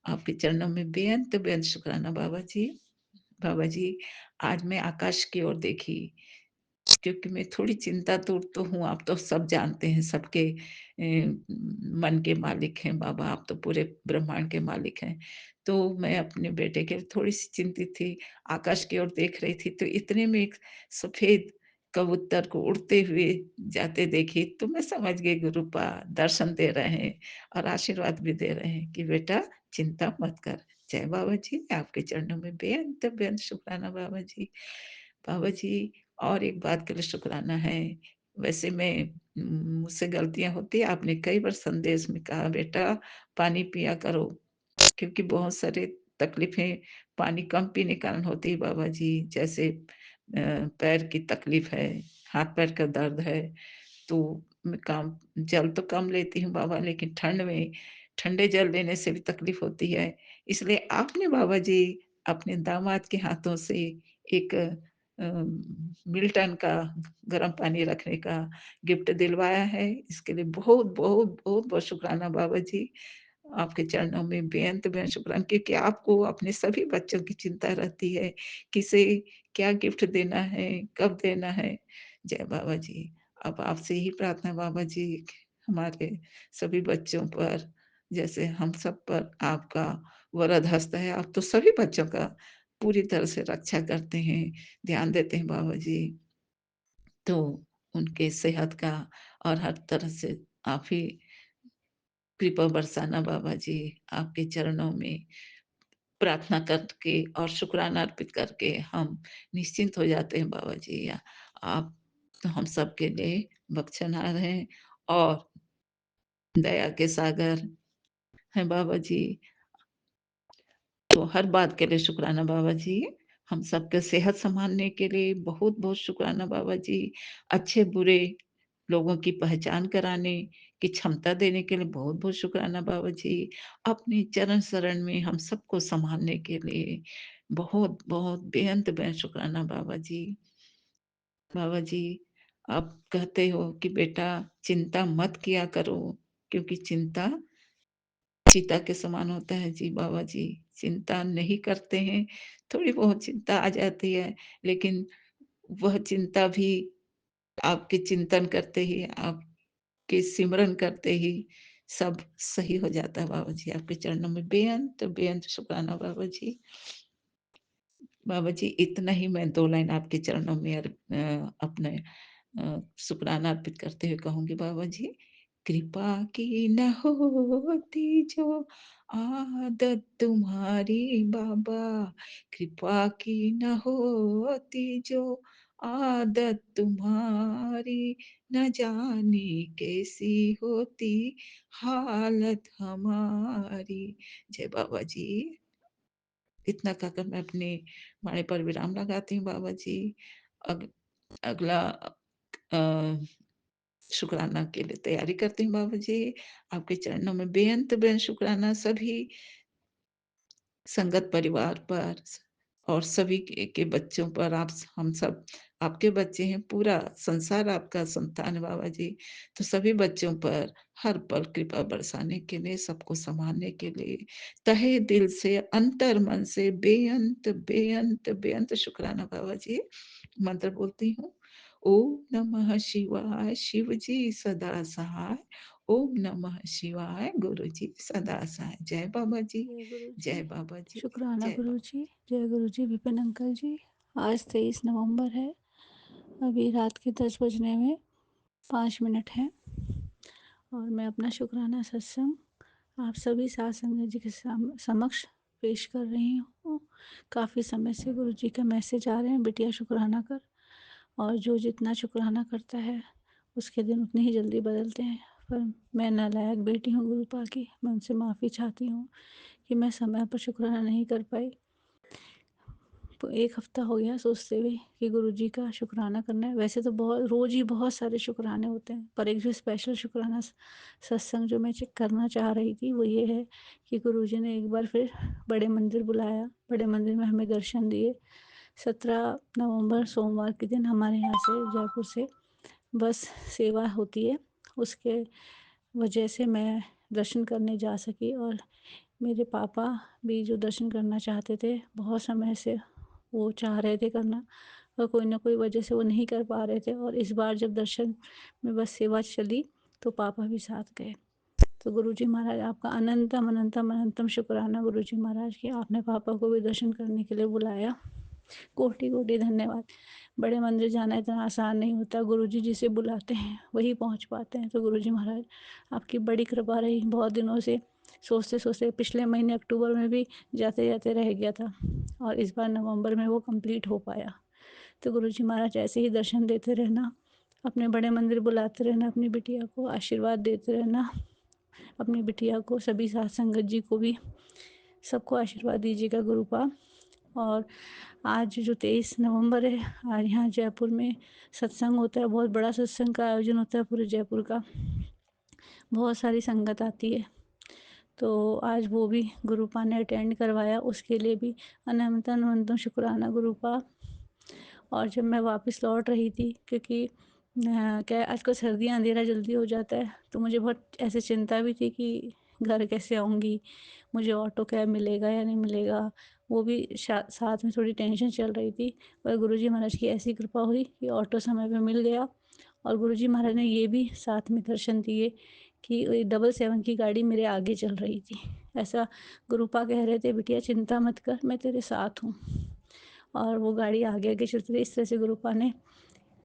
आपके चरणों में बेअंत-बेअंत शुक्राना बाबा जी। बाबा जी, आज मैं आकाश की ओर देखी, क्योंकि मैं थोड़ी चिंतातुर तो हूँ, आप तो सब जानते हैं, सबके मन के मालिक हैं बाबा, आप तो पूरे ब्रह्मांड के मालिक हैं। तो मैं अपने बेटे के लिए थोड़ी-सी चिंतित थी, आकाश की ओर देख रही थी, तो इतने में एक सफ़ेद कबूतर को उड़ते हुए जाते देखी, तो मैं समझ गई गुरुपा दर्शन दे रहे हैं और आशीर्वाद भी दे रहे हैं कि बेटा, चिंता मत कर। जय बाबा जी, आपके चरणों में बेअंत-बेअंत शुक्राना बाबा जी। बाबा जी, और एक बात के लिए शुक्राना है, वैसे मैं मुझसे गलतियाँ होती हैं, आपने कई बार संदेश में कहा, बेटा पानी पिया करो, क्योंकि बहुत सारे तकलीफ़ें पानी कम पीने के कारण होती है बाबा जी, जैसे पैर की तकलीफ़ है, हाथ-पैर का दर्द है, तो मैं काम जल तो कम लेती हूँ बाबा, लेकिन ठंड में ठंडे जल लेने से भी तकलीफ़ होती है। इसलिए आपने बाबा जी अपने दामाद के हाथों से एक मिल्टन का गरम पानी रखने का गिफ्ट दिलवाया है। इसके लिए बहुत-बहुत शुक्राना बाबा जी। आपके चरणों में बेअंत-बेअंत शुक्राना, क्योंकि आपको अपने सभी बच्चों की चिंता रहती है, किसे क्या गिफ्ट देना है, कब देना है। जय बाबा जी। अब आपसे यही प्रार्थना बाबा जी, हमारे सभी बच्चों पर, जैसे हम सब पर आपका वरद हस्त है। आप तो सभी बच्चों का पूरी तरह से रक्षा करते हैं, ध्यान देते हैं बाबा जी। तो उनके सेहत का और हर तरह से आप ही कृपा बरसाना बाबा जी, आपके चरणों में प्रार्थना करके और शुक्राना अर्पित करके हम निश्चिंत हो जाते हैं बाबा जी। या आप तो हम सबके लिए बख्शनहार हैं और दया के सागर हैं बाबा जी। तो हर बात के लिए शुक्राना बाबा जी। हम सबके सेहत सँभालने के लिए बहुत-बहुत शुक्राना बाबा जी। अच्छे-बुरे लोगों की पहचान कराने की क्षमता देने के लिए बहुत-बहुत शुक्राना बाबा जी। अपने चरण शरण में हम सबको सँभालने के लिए बहुत-बहुत बेअंत शुक्राना बाबा जी। बाबा जी, आप कहते हो कि बेटा चिंता मत किया करो, क्योंकि चिंता चिता के समान होता है जी बाबा जी। चिंता नहीं करते हैं, थोड़ी बहुत चिंता आ जाती है, लेकिन वह चिंता भी आपके चिंतन करते ही, आपके सिमरन करते ही सब सही हो जाता है बाबा जी। आपके चरणों में बेअंत शुक्राना बाबा जी। बाबा जी, इतना ही मैं 2 लाइन आपके चरणों में अपने शुक्राना अर्पित करते हुए कहूँगी बाबा जी, कृपा की न होती जो आदत तुम्हारी बाबा, कृपा की न होती जो आदत तुम्हारी, न जाने कैसी होती हालत हमारी। जय बाबा जी। इतना कहकर मैं अपने बाणी पर विराम लगाती हूँ बाबा जी। अग अगला अ, शुक्राना के लिए तैयारी करती हूँ बाबा जी। आपके चरणों में बेअंत शुक्राना सभी संगत परिवार पर और सभी के बच्चों पर। आप हम सब आपके बच्चे हैं, पूरा संसार आपका संतान है बाबा जी। तो सभी बच्चों पर हर पल कृपा बरसाने के लिए, सबको सँभालने के लिए तहे दिल से, अंतर्मन से बेअंत शुक्राना बाबा जी। मंत्र बोलती हूँ। ओम नमः शिवाय, शिव जी सदा सहाय। ओम नमः शिवाय, गुरु जी सदा सहाय। जय बाबा जी। जय गुरु जी। जय बाबा जी, शुक्राना जय गुरु बाबा। जी। जय गुरु जी विपिन अंकल जी। आज 23 नवंबर है। अभी रात के 10 बजने में 5 मिनट हैं और मैं अपना शुक्राना सत्संग आप सभी साथ संगत जी के समक्ष पेश कर रही हूँ। काफ़ी समय से गुरु जी का मैसेज आ रहे हैं, बिटिया शुक्राना कर। और जो जितना शुक्राना करता है उसके दिन उतनी ही जल्दी बदलते हैं। पर मैं नालायक बेटी हूँ गुरुपा की, मैं उनसे माफ़ी चाहती हूँ कि मैं समय पर शुक्राना नहीं कर पाई। तो 1 हफ़्ता हो गया सोचते हुए कि गुरुजी का शुक्राना करना है। वैसे तो बहुत रोज़ ही बहुत सारे शुक्राने होते हैं, पर एक जो स्पेशल शुक्राना सत्संग जो मैं करना चाह रही थी, वो ये है कि गुरुजी ने एक बार फिर बड़े मंदिर बुलाया। बड़े मंदिर में हमें दर्शन दिए। 17 नवंबर सोमवार के दिन हमारे यहाँ से जयपुर से बस सेवा होती है, उसके वजह से मैं दर्शन करने जा सकी। और मेरे पापा भी जो दर्शन करना चाहते थे, बहुत समय से वो चाह रहे थे करना, पर कोई ना कोई वजह से वो नहीं कर पा रहे थे। और इस बार जब दर्शन में बस सेवा चली तो पापा भी साथ गए। तो गुरुजी महाराज आपका अनंतम अनंतम अनंतम शुक्राना गुरुजी महाराज कि आपने पापा को भी दर्शन करने के लिए बुलाया। कोटि कोटि धन्यवाद। बड़े मंदिर जाना इतना आसान नहीं होता, गुरुजी जिसे बुलाते हैं वही पहुंच पाते हैं। तो गुरुजी महाराज आपकी बड़ी कृपा रही। बहुत दिनों से सोचते सोचते पिछले महीने अक्टूबर में भी जाते जाते रह गया था, और इस बार नवंबर में वो कंप्लीट हो पाया। तो गुरुजी महाराज ऐसे ही दर्शन देते रहना, अपने बड़े मंदिर बुलाते रहना, अपनी बिटिया को आशीर्वाद देते रहना, अपनी बिटिया को, सभी साथ संगत जी को भी सबको आशीर्वाद दीजिएगा गुरुपा। और आज जो 23 नवंबर है, आज यहाँ जयपुर में सत्संग होता है, बहुत बड़ा सत्संग का आयोजन होता है पूरे जयपुर का, बहुत सारी संगत आती है। तो आज वो भी गुरुपा ने अटेंड करवाया, उसके लिए भी अनंत अनंत शुक्राना गुरुपा। और जब मैं वापस लौट रही थी, क्योंकि क्या आजकल सर्दियाँ अंधेरा जल्दी हो जाता है, तो मुझे बहुत ऐसे चिंता भी थी कि घर कैसे आऊँगी, मुझे ऑटो कैब मिलेगा या नहीं मिलेगा, वो भी साथ में थोड़ी टेंशन चल रही थी। पर गुरुजी महाराज की ऐसी कृपा हुई कि ऑटो समय पे मिल गया। और गुरुजी महाराज ने ये भी साथ में दर्शन दिए कि 777 की गाड़ी मेरे आगे चल रही थी। ऐसा गुरुपा कह रहे थे, बिटिया चिंता मत कर, मैं तेरे साथ हूँ। और वो गाड़ी आगे आगे चलती रही। इस तरह से गुरुपा ने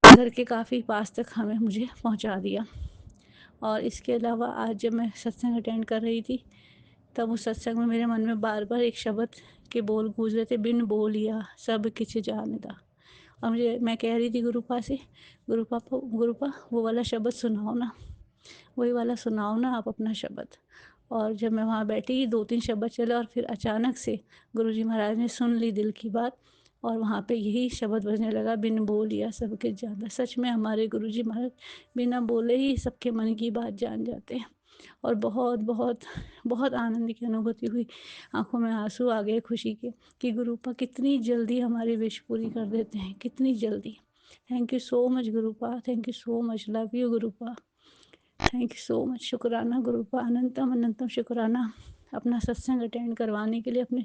घर के काफ़ी पास तक मुझे पहुंचा दिया। और इसके अलावा आज जब मैं सत्संग अटेंड कर रही थी, तब उस सत्संग में मेरे मन में बार बार एक शब्द के बोल गूंज रहे थे, बिन बोलिया सब किछ जानदा। और मैं कह रही थी गुरुपा से, गुरुपा वो वाला शब्द सुनाओ ना, वही वाला सुनाओ ना आप अपना शब्द। और जब मैं वहाँ बैठी, 2-3 शब्द चले और फिर अचानक से गुरुजी महाराज ने सुन ली दिल की बात, और वहाँ पे यही शब्द बजने लगा, बिन बोलिया सबके जाना। सच में हमारे गुरुजी महाराज बिना बोले ही सबके मन की बात जान जाते हैं। और बहुत बहुत बहुत आनंद की अनुभूति हुई, आंखों में आंसू आ गए खुशी के कि गुरुपा कितनी जल्दी हमारी विश पूरी कर देते हैं, कितनी जल्दी। Thank you so much गुरुपा, thank you so much, love you गुरुपा, thank you so much. शुक्राना गुरुपा, अनंतम अनंतम शुक्राना अपना सत्संग अटेंड करवाने के लिए, अपने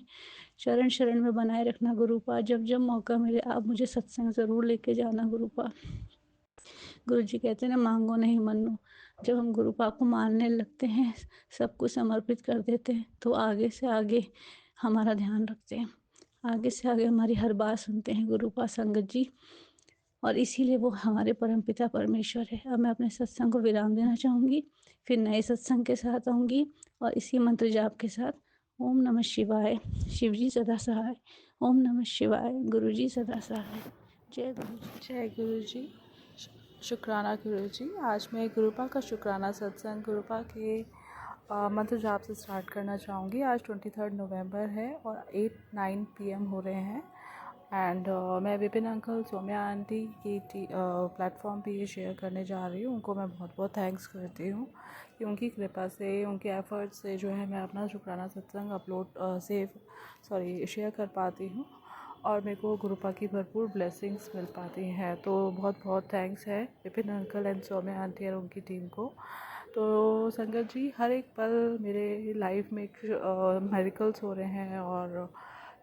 शरण शरण में बनाए रखना गुरुपा। जब जब मौका मिले आप मुझे सत्संग ज़रूर लेके जाना गुरुपा। गुरुजी कहते हैं ना, मांगो नहीं मनो। जब हम गुरुपा को मानने लगते हैं, सब कुछ समर्पित कर देते हैं, तो आगे से आगे हमारा ध्यान रखते हैं, आगे से आगे हमारी हर बात सुनते हैं गुरुपा संगत जी। और इसीलिए वो हमारे परमपिता परमेश्वर है। अब मैं अपने सत्संग को विराम देना चाहूँगी, फिर नए सत्संग के साथ आऊँगी और इसी मंत्र जाप के साथ। ओम नमः शिवाय, शिव जी सदा सहाय। ओम नमः शिवाय, गुरु जी सदा सहाय। जय गुरु जी। जय गुरु जी। शुक्राना गुरु जी। आज मैं गुरुपा का शुक्राना सत्संग गुरुपा के मंत्र जाप से स्टार्ट करना चाहूँगी। आज 23 नवंबर है और 8-9 PM हो रहे हैं। एंड मैं विपिन अंकल, सौम्या आंटी की प्लेटफॉर्म पे ये शेयर करने जा रही हूँ। उनको मैं बहुत बहुत थैंक्स करती हूँ कि उनकी कृपा से, उनके एफर्ट से जो है मैं अपना शुक्राना सत्संग शेयर कर पाती हूँ और मेरे को गुरुपा की भरपूर ब्लेसिंग्स मिल पाती हैं। तो बहुत बहुत थैंक्स है Vipin uncle and Saumya aunty और उनकी टीम को। तो संगत जी, हर एक पल मेरे लाइफ में मेरिकल्स हो रहे हैं और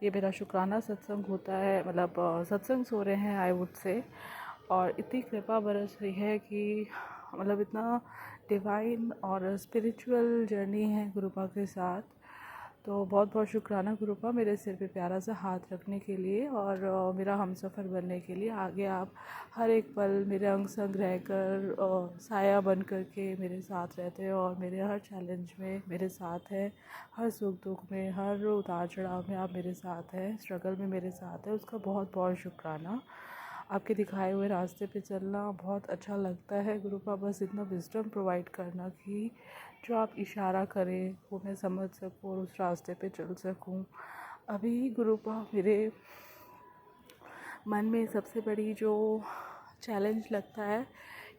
ये मेरा शुक्राना सत्संग होता है, मतलब सत्संग हो रहे हैं आई वुड से। और इतनी कृपा बरस रही है कि मतलब इतना डिवाइन और स्पिरिचुअल जर्नी है गुरुपा के साथ। तो बहुत बहुत शुक्राना गुरुपा, मेरे सिर पे प्यारा सा हाथ रखने के लिए और मेरा हमसफ़र बनने के लिए। आगे आप हर एक पल मेरे अंग संग रहकर साया बन कर के मेरे साथ रहते हैं और मेरे हर चैलेंज में मेरे साथ हैं, हर सुख दुख में, हर उतार चढ़ाव में आप मेरे साथ हैं, स्ट्रगल में मेरे साथ हैं, उसका बहुत बहुत शुक्राना। आपके दिखाए हुए रास्ते पे चलना बहुत अच्छा लगता है। गुरुपा बस इतना विज़डम प्रोवाइड करना कि जो आप इशारा करें वो मैं समझ सकूँ और उस रास्ते पे चल सकूँ। अभी गुरुपा मेरे मन में सबसे बड़ी जो चैलेंज लगता है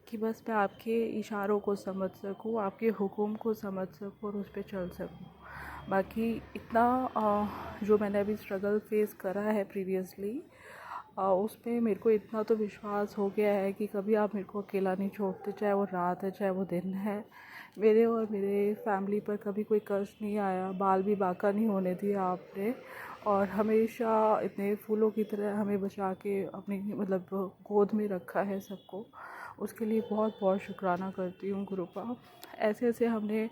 कि बस मैं आपके इशारों को समझ सकूँ, आपके हुक्म को समझ सकूँ और उस पे चल सकूँ। बाकी इतना जो मैंने अभी स्ट्रगल फेस करा है प्रीवियसली, उस पे मेरे को इतना तो विश्वास हो गया है कि कभी आप मेरे को अकेला नहीं छोड़ते, चाहे वो रात है चाहे वो दिन है। मेरे और मेरे फैमिली पर कभी कोई कष्ट नहीं आया, बाल भी बांका नहीं होने दिया आपने, और हमेशा इतने फूलों की तरह हमें बचा के अपनी मतलब गोद में रखा है सबको। उसके लिए बहुत बहुत शुक्राना करती हूँ गुरुपा। ऐसे ऐसे हमने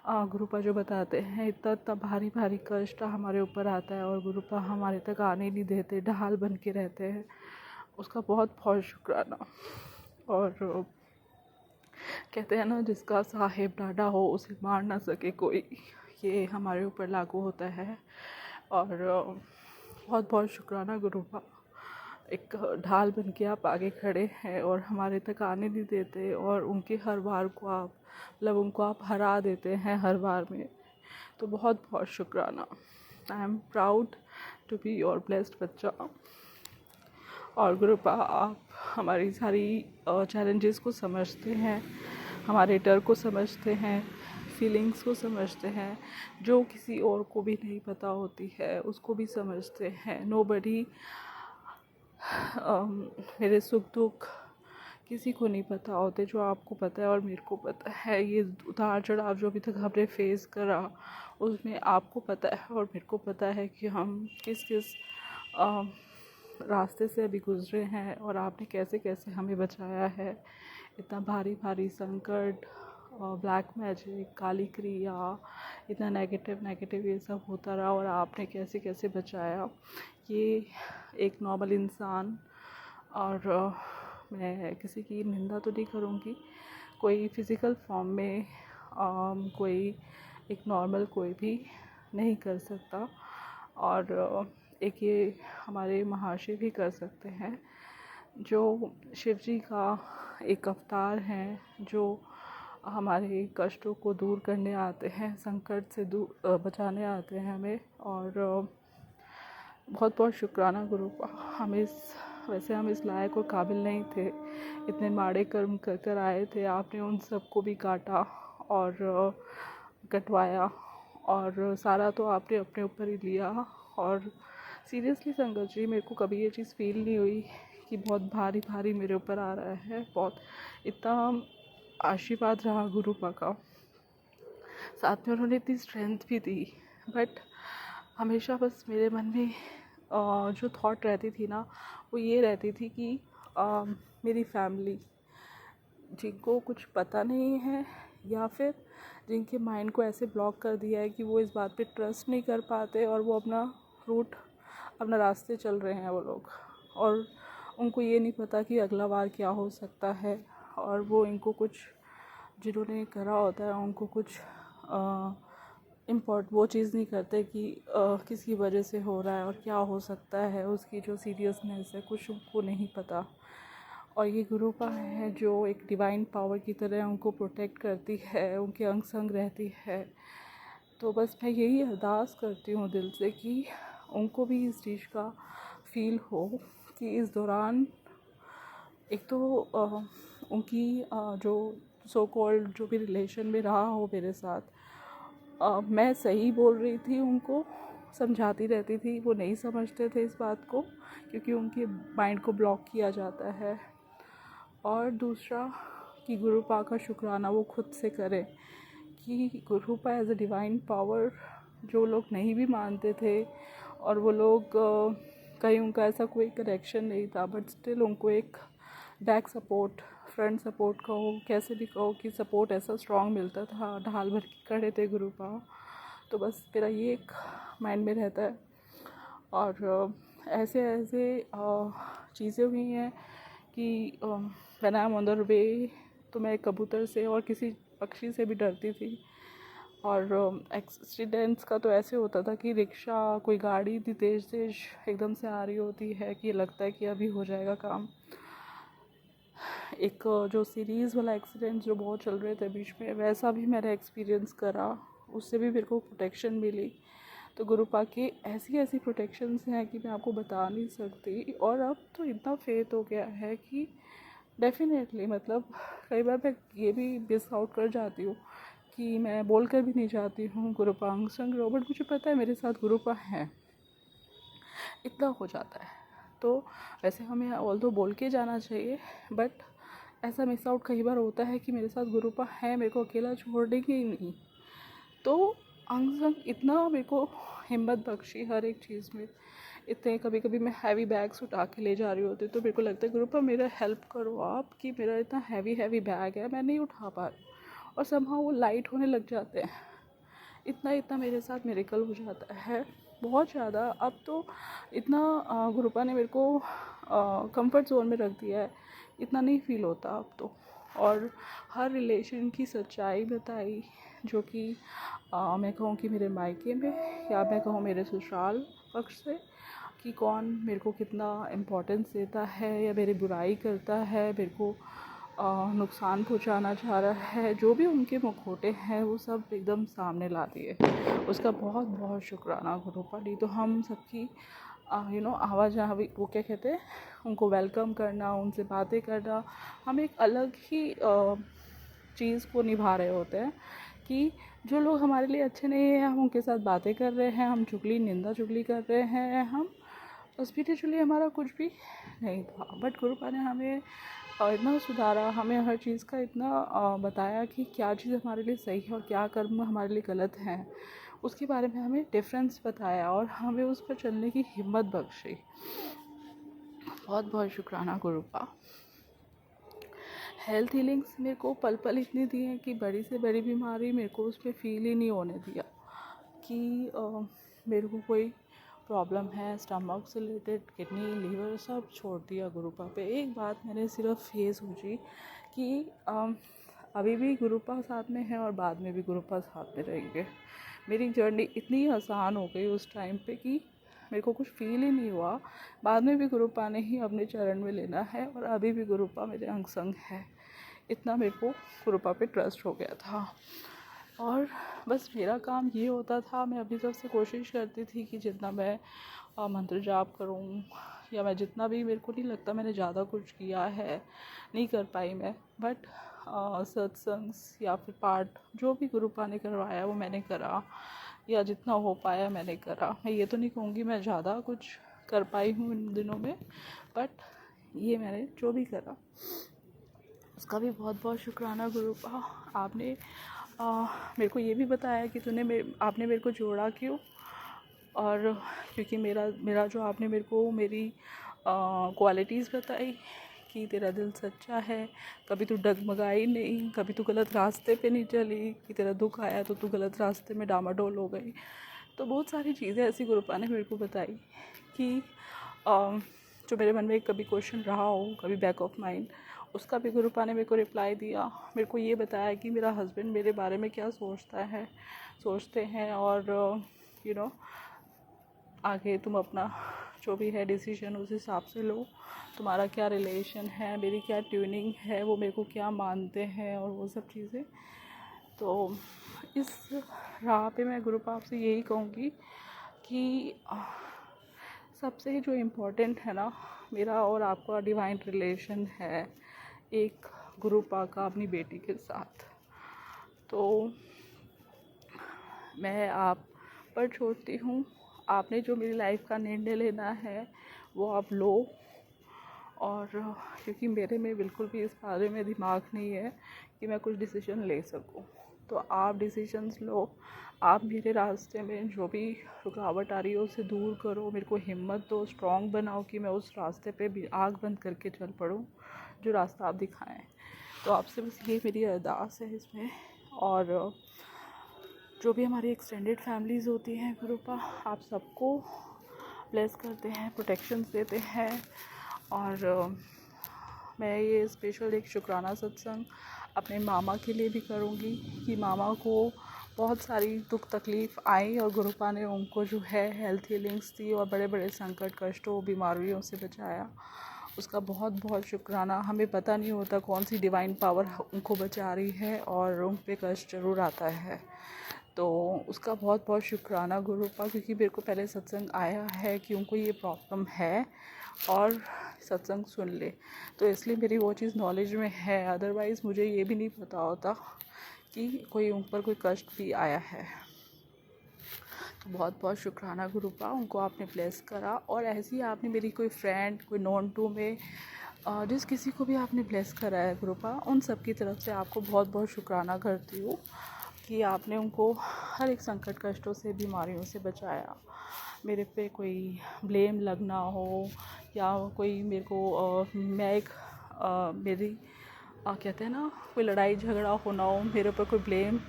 गुरुपा जो बताते हैं, इतना इतना भारी भारी कष्ट हमारे ऊपर आता है और गुरुपा हमारे तक आने नहीं देते, ढाल बन के रहते हैं। उसका बहुत बहुत शुक्राना। और कहते हैं ना, जिसका साहेब डाढ़ा हो उसे मार ना सके कोई, ये हमारे ऊपर लागू होता है। और बहुत बहुत शुक्राना गुरुपा, एक ढाल बन के आप आगे खड़े हैं और हमारे तक आने नहीं देते, और उनके हर वार को आप मतलब उनको आप हरा देते हैं हर बार में। तो बहुत बहुत शुक्राना। I am proud to be your blessed बच्चा। और गुरुपा, आप हमारी सारी चैलेंजेस को समझते हैं, हमारे डर को समझते हैं, फीलिंग्स को समझते हैं, जो किसी और को भी नहीं पता होती है उसको भी समझते हैं। नोबडी मेरे सुख दुख किसी को नहीं पता होते जो आपको पता है और मेरे को पता है। ये उतार चढ़ाव जो अभी तक हमने फेस करा उसमें आपको पता है और मेरे को पता है कि हम किस किस रास्ते से अभी गुजरे हैं और आपने कैसे कैसे हमें बचाया है। इतना भारी भारी संकट, ब्लैक मैजिक, काली क्रिया, इतना नेगेटिव नेगेटिव ये सब होता रहा और आपने कैसे कैसे बचाया। ये एक नॉर्मल इंसान, और मैं किसी की निंदा तो नहीं करूँगी, कोई फिज़िकल फॉर्म में कोई एक नॉर्मल कोई भी नहीं कर सकता। और एक ये हमारे महाशय भी कर सकते हैं, जो शिव जी का एक अवतार हैं, जो हमारे कष्टों को दूर करने आते हैं, संकट से दूर बचाने आते हैं हमें। और बहुत बहुत शुक्राना गुरुपा। वैसे हम इस लायक और काबिल नहीं थे, इतने माड़े कर्म कर कर आए थे, आपने उन सबको भी काटा और कटवाया, और सारा तो आपने अपने ऊपर ही लिया। और सीरियसली संगत जी, मेरे को कभी ये चीज़ फील नहीं हुई कि बहुत भारी भारी मेरे ऊपर आ रहा है। बहुत इतना आशीर्वाद रहा गुरुपा का, साथ में उन्होंने इतनी स्ट्रेंथ भी दी। बट हमेशा बस मेरे मन में जो थॉट रहती थी ना, वो ये रहती थी कि मेरी फैमिली, जिनको कुछ पता नहीं है या फिर जिनके माइंड को ऐसे ब्लॉक कर दिया है कि वो इस बात पे ट्रस्ट नहीं कर पाते और वो अपना रास्ते चल रहे हैं वो लोग, और उनको ये नहीं पता कि अगला बार क्या हो सकता है। और वो इनको कुछ जिन्होंने करा होता है उनको कुछ वो चीज़ नहीं करते कि किसकी वजह से हो रहा है और क्या हो सकता है, उसकी जो सीरियसनेस है कुछ उनको नहीं पता। और ये गुरुपा है जो एक डिवाइन पावर की तरह उनको प्रोटेक्ट करती है, उनके अंग संग रहती है। तो बस मैं यही अरदास करती हूँ दिल से कि उनको भी इस चीज़ का फील हो कि इस दौरान एक तो उनकी जो सो कॉल्ड जो भी रिलेशन में रहा हो मेरे साथ, मैं सही बोल रही थी, उनको समझाती रहती थी, वो नहीं समझते थे इस बात को क्योंकि उनके माइंड को ब्लॉक किया जाता है। और दूसरा कि गुरुपा का शुक्राना वो खुद से करें कि गुरुपा एज अ डिवाइन पावर, जो लोग नहीं भी मानते थे और वो लोग कहीं उनका ऐसा कोई कनेक्शन नहीं था, बट स्टिल उनको एक बैक सपोर्ट, फ्रंट सपोर्ट कहो, कैसे भी कहो कि सपोर्ट ऐसा स्ट्रॉन्ग मिलता था, ढाल भर के खड़े थे गुरुपा। तो बस मेरा ये एक माइंड में रहता है। और ऐसे ऐसे चीज़ें हुई हैं कि when I am on the way, तो मैं कबूतर से और किसी पक्षी से भी डरती थी। और एक्सीडेंट्स का तो ऐसे होता था कि रिक्शा कोई गाड़ी इतनी तेज़ तेज़ एकदम से आ रही होती है कि लगता है कि अभी हो जाएगा काम। एक जो सीरीज़ वाला एक्सीडेंट जो बहुत चल रहे थे बीच में, वैसा भी मैंने एक्सपीरियंस करा, उससे भी मेरे को प्रोटेक्शन मिली। तो गुरुपा की ऐसी ऐसी प्रोटेक्शंस हैं कि मैं आपको बता नहीं सकती। और अब तो इतना फेथ हो गया है कि डेफिनेटली मतलब कई बार मैं ये भी मिस आउट कर जाती हूँ कि मैं बोल कर भी नहीं जाती हूँ गुरुपा अंग संग रहो, बट मुझे पता है मेरे साथ गुरुपा है, इतना हो जाता है। तो वैसे हमें ऑल्दो बोल के जाना चाहिए, बट ऐसा मिस आउट कई बार होता है कि मेरे साथ गुरुपा है, मेरे को अकेला छोड़ेंगे ही नहीं। तो अंग संग इतना मेरे को हिम्मत बख्शी हर एक चीज़ में। इतने कभी कभी मैं हैवी बैग्स उठा के ले जा रही होती तो मेरे को लगता है गुरुपा मेरा हेल्प करो आप, कि मेरा इतना हैवी बैग है, मैं नहीं उठा पा रही हूँ, और समहाउ वो लाइट होने लग जाते हैं। इतना इतना मेरे साथ मिरेकल हो जाता है, बहुत ज़्यादा। अब तो इतना गुरुपा ने मेरे को कंफर्ट जोन में रख दिया है, इतना नहीं फील होता अब तो। और हर रिलेशन की सच्चाई बताई, जो कि मैं कहूँ कि मेरे मायके में या मैं कहूँ मेरे ससुराल पक्ष से, कि कौन मेरे को कितना इम्पोर्टेंस देता है या मेरी बुराई करता है, मेरे को नुकसान पहुंचाना चाह रहा है, जो भी उनके मुखौटे हैं वो सब एकदम सामने ला दिए। उसका बहुत बहुत शुक्राना गुरुपा। नहीं तो हम सबकी आवाजाही, वो क्या कहते हैं, उनको वेलकम करना, उनसे बातें करना, हम एक अलग ही चीज़ को निभा रहे होते हैं कि जो लोग हमारे लिए अच्छे नहीं हैं हम उनके साथ बातें कर रहे हैं, हम चुगली निंदा चुगली कर रहे हैं, हम स्पिरिचुअली हमारा कुछ भी नहीं था। बट गुरुपा ने हमें इतना सुधारा, हमें हर चीज़ का इतना बताया कि क्या चीज़ हमारे लिए सही है और क्या कर्म हमारे लिए गलत हैं, उसके बारे में हमें डिफरेंस बताया और हमें उस पर चलने की हिम्मत बख्शी। बहुत बहुत शुक्राना गुरुपा। हेल्थ हीलिंग्स मेरे को पल पल इतनी दी हैं कि बड़ी से बड़ी बीमारी मेरे को उसमें फ़ील ही नहीं होने दिया कि मेरे को कोई प्रॉब्लम है स्टमक से रिलेटेड, किडनी लीवर सब छोड़ दिया गुरुपा पे। एक बात मैंने सिर्फ ये सोची कि अभी भी गुरुपा साथ में है और बाद में भी गुरुपा साथ में रहेंगे। मेरी जर्नी इतनी आसान हो गई उस टाइम पे कि मेरे को कुछ फील ही नहीं हुआ। बाद में भी गुरुपा ने ही अपने चरण में लेना है और अभी भी गुरुपा मेरे अंग संग है। इतना मेरे को गुरुपा पे ट्रस्ट हो गया था। और बस मेरा काम ये होता था, मैं अपनी तरफ से कोशिश करती थी कि जितना मैं मंत्र जाप करूं, या मैं जितना भी, मेरे को नहीं लगता मैंने ज़्यादा कुछ किया है, नहीं कर पाई मैं, बट सत्संग या फिर पाठ जो भी गुरुपा ने करवाया वो मैंने करा, या जितना हो पाया मैंने करा। मैं ये तो नहीं कहूँगी मैं ज़्यादा कुछ कर पाई हूँ इन दिनों में, बट ये मैंने जो भी करा उसका भी बहुत बहुत शुक्राना गुरुपा। आपने मेरे को ये भी बताया कि आपने मेरे को जोड़ा क्यों, और क्योंकि मेरा जो आपने मेरे को मेरी क्वालिटीज़ बताई कि तेरा दिल सच्चा है, कभी तू डगमगाई नहीं, कभी तू गलत रास्ते पे नहीं चली, कि तेरा दुख आया तो तू गलत रास्ते में डामाडोल हो गई। तो बहुत सारी चीज़ें ऐसी गुरुपा ने मेरे को बताई कि जो मेरे मन में कभी क्वेश्चन रहा हो, कभी बैक ऑफ माइंड, उसका भी गुरुपा ने मेरे को रिप्लाई दिया। मेरे को ये बताया कि मेरा हस्बैंड मेरे बारे में क्या सोचते हैं, और आगे तुम अपना जो भी है डिसीजन उस हिसाब से लो, तुम्हारा क्या रिलेशन है, मेरी क्या ट्यूनिंग है, वो मेरे को क्या मानते हैं, और वो सब चीज़ें। तो इस राह पे मैं गुरुपा आपसे यही कहूँगी कि सबसे जो इम्पोर्टेंट है ना, मेरा और आपका डिवाइन रिलेशन है एक गुरुपा का अपनी बेटी के साथ। तो मैं आप पर छोड़ती हूँ, आपने जो मेरी लाइफ का निर्णय लेना है वो आप लो। और क्योंकि मेरे में बिल्कुल भी इस बारे में दिमाग नहीं है कि मैं कुछ डिसीजन ले सकूं, तो आप डिसीजंस लो। आप मेरे रास्ते में जो भी रुकावट आ रही है उसे दूर करो, मेरे को हिम्मत दो, स्ट्रॉन्ग बनाओ कि मैं उस रास्ते पे भी आँख बंद करके चल पड़ूं जो रास्ता आप दिखाएं। तो आपसे बस ये मेरी अरदास है इसमें। और जो भी हमारी एक्सटेंडेड फैमिलीज़ होती हैं गुरुपा, आप सबको ब्लेस करते हैं, प्रोटेक्शंस देते हैं। और मैं ये स्पेशल एक शुक्राना सत्संग अपने मामा के लिए भी करूँगी कि मामा को बहुत सारी दुख तकलीफ़ आई और गुरुपा ने उनको जो है हेल्थ हीलिंग्स दी और बड़े बड़े संकट कष्टों बीमारियों से बचाया। उसका बहुत बहुत शुक्राना। हमें पता नहीं होता कौन सी डिवाइन पावर उनको बचा रही है और उन पे कष्ट ज़रूर आता है, तो उसका बहुत बहुत शुक्राना गुरुपा, क्योंकि मेरे को पहले सत्संग आया है कि उनको ये प्रॉब्लम है और सत्संग सुन ले, तो इसलिए मेरी वो चीज़ नॉलेज में है। अदरवाइज़ मुझे ये भी नहीं पता होता कि कोई उन पर कोई कष्ट भी आया है। तो बहुत बहुत शुक्राना गुरुपा, उनको आपने ब्लेस करा। और ऐसे ही आपने मेरी कोई फ्रेंड, कोई नॉन टू में जिस किसी को भी आपने ब्लेस करा है गुरुपा, उन सब की तरफ से आपको बहुत बहुत शुक्राना करती हूँ कि आपने उनको हर एक संकट कष्टों से बीमारियों से बचाया। मेरे पे कोई ब्लेम लगना हो या कोई मेरे को मैं एक मेरी कहते हैं ना, कोई लड़ाई झगड़ा होना हो, मेरे ऊपर कोई blame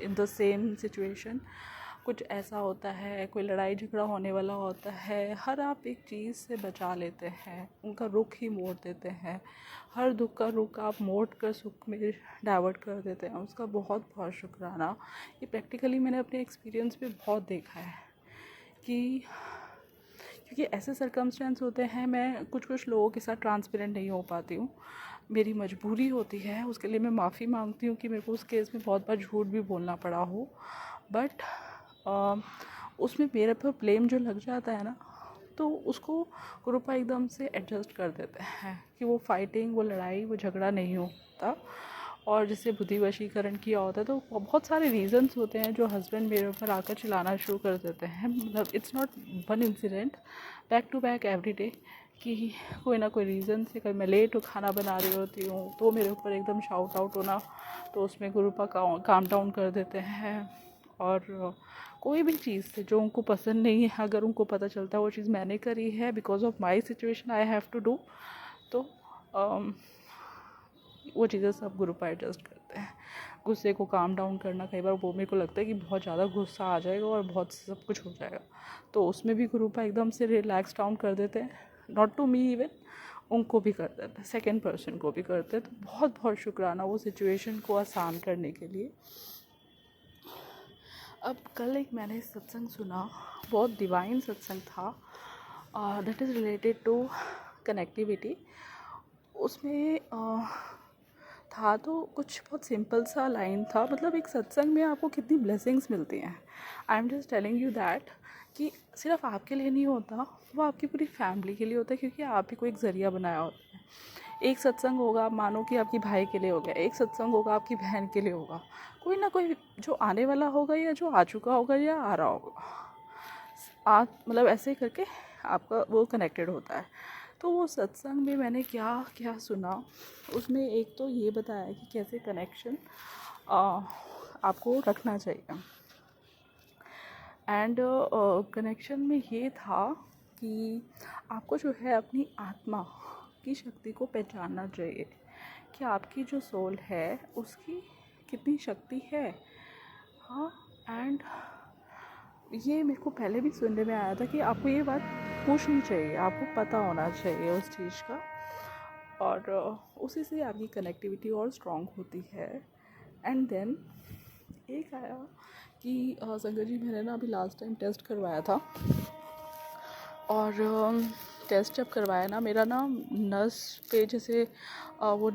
in the same situation, कुछ ऐसा होता है, कोई लड़ाई झगड़ा होने वाला होता है, हर आप एक चीज़ से बचा लेते हैं, उनका रुख ही मोड़ देते हैं। हर दुख का रुख आप मोड़ कर सुख में डाइवर्ट कर देते हैं। उसका बहुत बहुत शुक्राना। ये प्रैक्टिकली मैंने अपने एक्सपीरियंस में बहुत देखा है कि क्योंकि ऐसे सर्कमस्टेंस होते हैं, मैं कुछ लोगों के साथ ट्रांसपेरेंट नहीं हो पाती हूँ, मेरी मजबूरी होती है। उसके लिए मैं माफ़ी मांगती हूँ कि मेरे को उस केस में बहुत बार झूठ भी बोलना पड़ा हो, बट उसमें मेरे पर ब्लेम जो लग जाता है ना, तो उसको गुरुपा एकदम से एडजस्ट कर देते हैं कि वो फाइटिंग, वो लड़ाई, वो झगड़ा नहीं होता। और जैसे बुद्धि वशीकरण किया होता है, तो बहुत सारे रीज़न्स होते हैं जो हस्बैंड मेरे ऊपर आकर चिल्लाना शुरू कर देते हैं। मतलब it's not one incident, back to back every day, कि कोई ना कोई रीज़न से, कभी मैं लेट खाना बना रही होती हूँ तो मेरे ऊपर एकदम शाउट आउट होना, तो उसमें गुरुपा काम डाउन कर देते हैं। और कोई भी चीज़ से जो उनको पसंद नहीं है, अगर उनको पता चलता है वो चीज़ मैंने करी है, because of my situation I have to do, तो वो चीज़ें सब गुरुपा एडजस्ट करते हैं। गुस्से को काम डाउन करना, कई बार वो मेरे को लगता है कि बहुत ज़्यादा गुस्सा आ जाएगा और बहुत सब कुछ हो जाएगा, तो उसमें भी गुरुपा एकदम से रिलैक्स डाउन कर देते हैं। नॉट टू मी इवन, उनको भी कर देते हैं, सेकेंड पर्सन को भी करते हैं। तो बहुत बहुत शुक्राना वो सिचुएशन को आसान करने के लिए। अब कल एक मैंने सत्संग सुना, बहुत डिवाइन सत्संग था, that is related to connectivity. उसमें था तो कुछ बहुत सिंपल सा लाइन था, मतलब एक सत्संग में आपको कितनी ब्लेसिंग्स मिलती हैं। I am just telling you that कि सिर्फ आपके लिए नहीं होता, वो आपकी पूरी फैमिली के लिए होता है, क्योंकि आप ही को एक ज़रिया बनाया होता है। एक सत्संग होगा, मानो कि आपकी भाई के लिए हो गया, एक सत्संग होगा आपकी बहन के लिए होगा, कोई ना कोई जो आने वाला होगा या जो आ चुका होगा या आ रहा होगा, मतलब ऐसे करके आपका वो कनेक्टेड होता है। तो वो सत्संग में मैंने क्या क्या सुना, उसमें एक तो ये बताया कि कैसे कनेक्शन आपको रखना चाहिए। एंड कनेक्शन में ये था कि आपको जो है अपनी आत्मा की शक्ति को पहचानना चाहिए कि आपकी जो सोल है उसकी कितनी शक्ति है। हाँ, एंड ये मेरे को पहले भी सुनने में आया था कि आपको ये बात पूछनी चाहिए, आपको पता होना चाहिए उस चीज़ का, और उसी से आपकी कनेक्टिविटी और स्ट्रॉन्ग होती है। एंड देन एक आया कि संगत जी, मैंने ना अभी लास्ट टाइम टेस्ट करवाया था, और टेस्ट जब करवाया ना, मेरा ना नस पे जैसे वो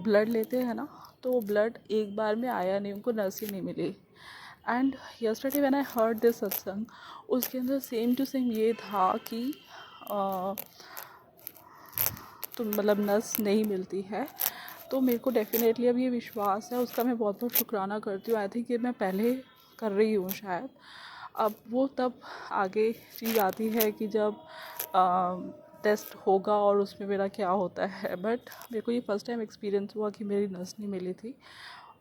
ब्लड लेते हैं ना, तो वो ब्लड एक बार में आया नहीं, उनको नस ही नहीं मिली। And yesterday when I heard this satsang, उसके अंदर सेम टू सेम ये था कि तो मतलब नस नहीं मिलती है। तो मेरे को डेफिनेटली अब ये विश्वास है, उसका मैं बहुत बहुत शुक्राना करती हूँ। आई थिंक ये मैं पहले कर रही हूँ शायद। अब वो तब आगे चीज़ आती है कि जब टेस्ट होगा और उसमें मेरा क्या होता है, बट मेरे को ये फर्स्ट टाइम एक्सपीरियंस हुआ कि मेरी नस नहीं मिली थी।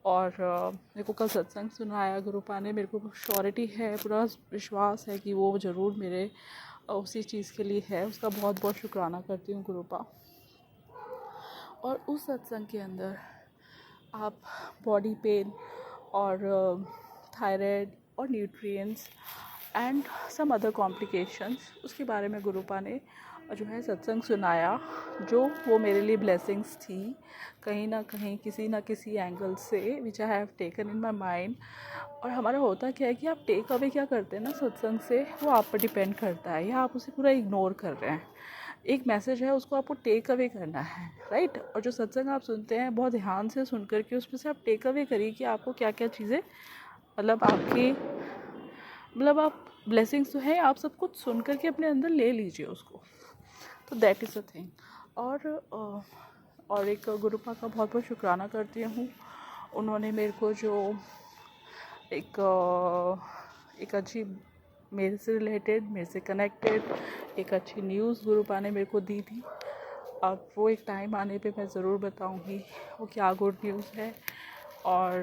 और मेरे को कल सत्संग सुनाया गुरुपा ने, मेरे को श्योरिटी है, पूरा विश्वास है कि वो ज़रूर मेरे उसी चीज़ के लिए है। उसका बहुत बहुत शुक्राना करती हूँ गुरुपा। और उस सत्संग के अंदर आप बॉडी पेन और थायराइड और nutrients and some other complications, उसके बारे में गुरुपा ने जो है सत्संग सुनाया, जो वो मेरे लिए ब्लेसिंग्स थी कहीं ना कहीं, किसी ना किसी एंगल से, which I have taken in my mind. और हमारा होता क्या है कि आप टेक अवे क्या करते हैं ना सत्संग से, वो आप पर डिपेंड करता है, या आप उसे पूरा इग्नोर कर रहे हैं। एक मैसेज है, उसको आपको टेक अवे करना है, राइट। और जो सत्संग आप सुनते हैं बहुत ध्यान से सुन करके उसमें से आप टेक अवे करिए कि आपको क्या क्या चीज़ें, मतलब आपकी, मतलब आप ब्लेसिंग्स तो है, आप सब कुछ सुन करके अपने अंदर ले लीजिए उसको। तो दैट इज़ अ थिंग। और एक गुरुपा का बहुत बहुत शुक्राना करती हूँ, उन्होंने मेरे को जो एक अच्छी, मेरे से रिलेटेड, मेरे से कनेक्टेड एक अच्छी न्यूज़ गुरुपा ने मेरे को दी थी। अब वो एक टाइम आने पे मैं ज़रूर बताऊंगी वो क्या गुड न्यूज़ है। और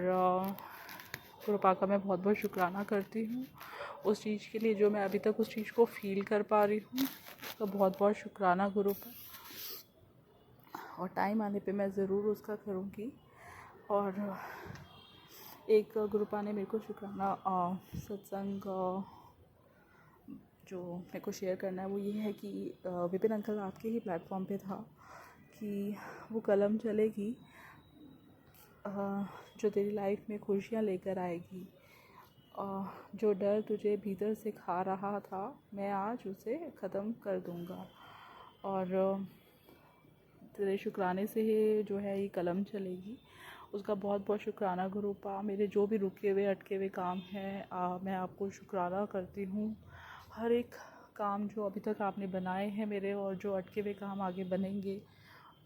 गुरुपा का मैं बहुत बहुत शुक्राना करती हूँ उस चीज़ के लिए, जो मैं अभी तक उस चीज़ को फील कर पा रही हूँ। उसका बहुत बहुत शुक्राना गुरुपा। और टाइम आने पे मैं ज़रूर उसका करूँगी। और एक गुरुपा ने मेरे को शुक्राना सत्संग जो मेरे को शेयर करना है वो ये है कि विपिन अंकल आपके ही प्लेटफॉर्म पे था कि वो कलम चलेगी जो तेरी लाइफ में खुशियाँ लेकर आएगी। जो डर तुझे भीतर से खा रहा था, मैं आज उसे ख़त्म कर दूँगा। और तेरे शुक्राने से ही जो है ये कलम चलेगी। उसका बहुत बहुत शुक्राना गुरुपा। मेरे जो भी रुके हुए अटके हुए काम हैं, मैं आपको शुक्राना करती हूँ। हर एक काम जो अभी तक आपने बनाए हैं मेरे, और जो अटके हुए काम आगे बनेंगे,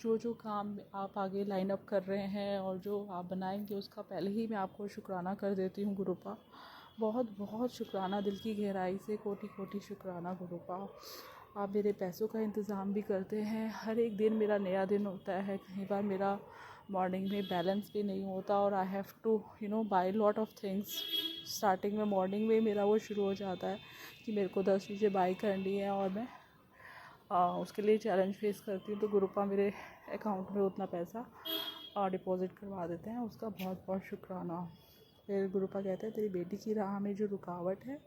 जो काम आप आगे लाइन अप कर रहे हैं और जो आप बनाएंगे, उसका पहले ही मैं आपको शुक्राना कर देती हूँ गुरुपा। बहुत बहुत शुक्राना, दिल की गहराई से कोटि कोटि शुक्राना गुरुपा। आप मेरे पैसों का इंतज़ाम भी करते हैं। हर एक दिन मेरा नया दिन होता है। कई बार मेरा मॉर्निंग में बैलेंस भी नहीं होता और I have to buy lot of things. Starting में मॉर्निंग में मेरा वो शुरू हो जाता है कि मेरे को 10 चीज़ें बाय करनी है और मैं उसके लिए चैलेंज फेस करती हूँ। तो गुरुपा मेरे अकाउंट में उतना पैसा डिपॉज़िट करवा देते हैं, उसका बहुत बहुत शुक्राना। फिर गुरुपा कहते हैं तेरी बेटी की राह में जो रुकावट है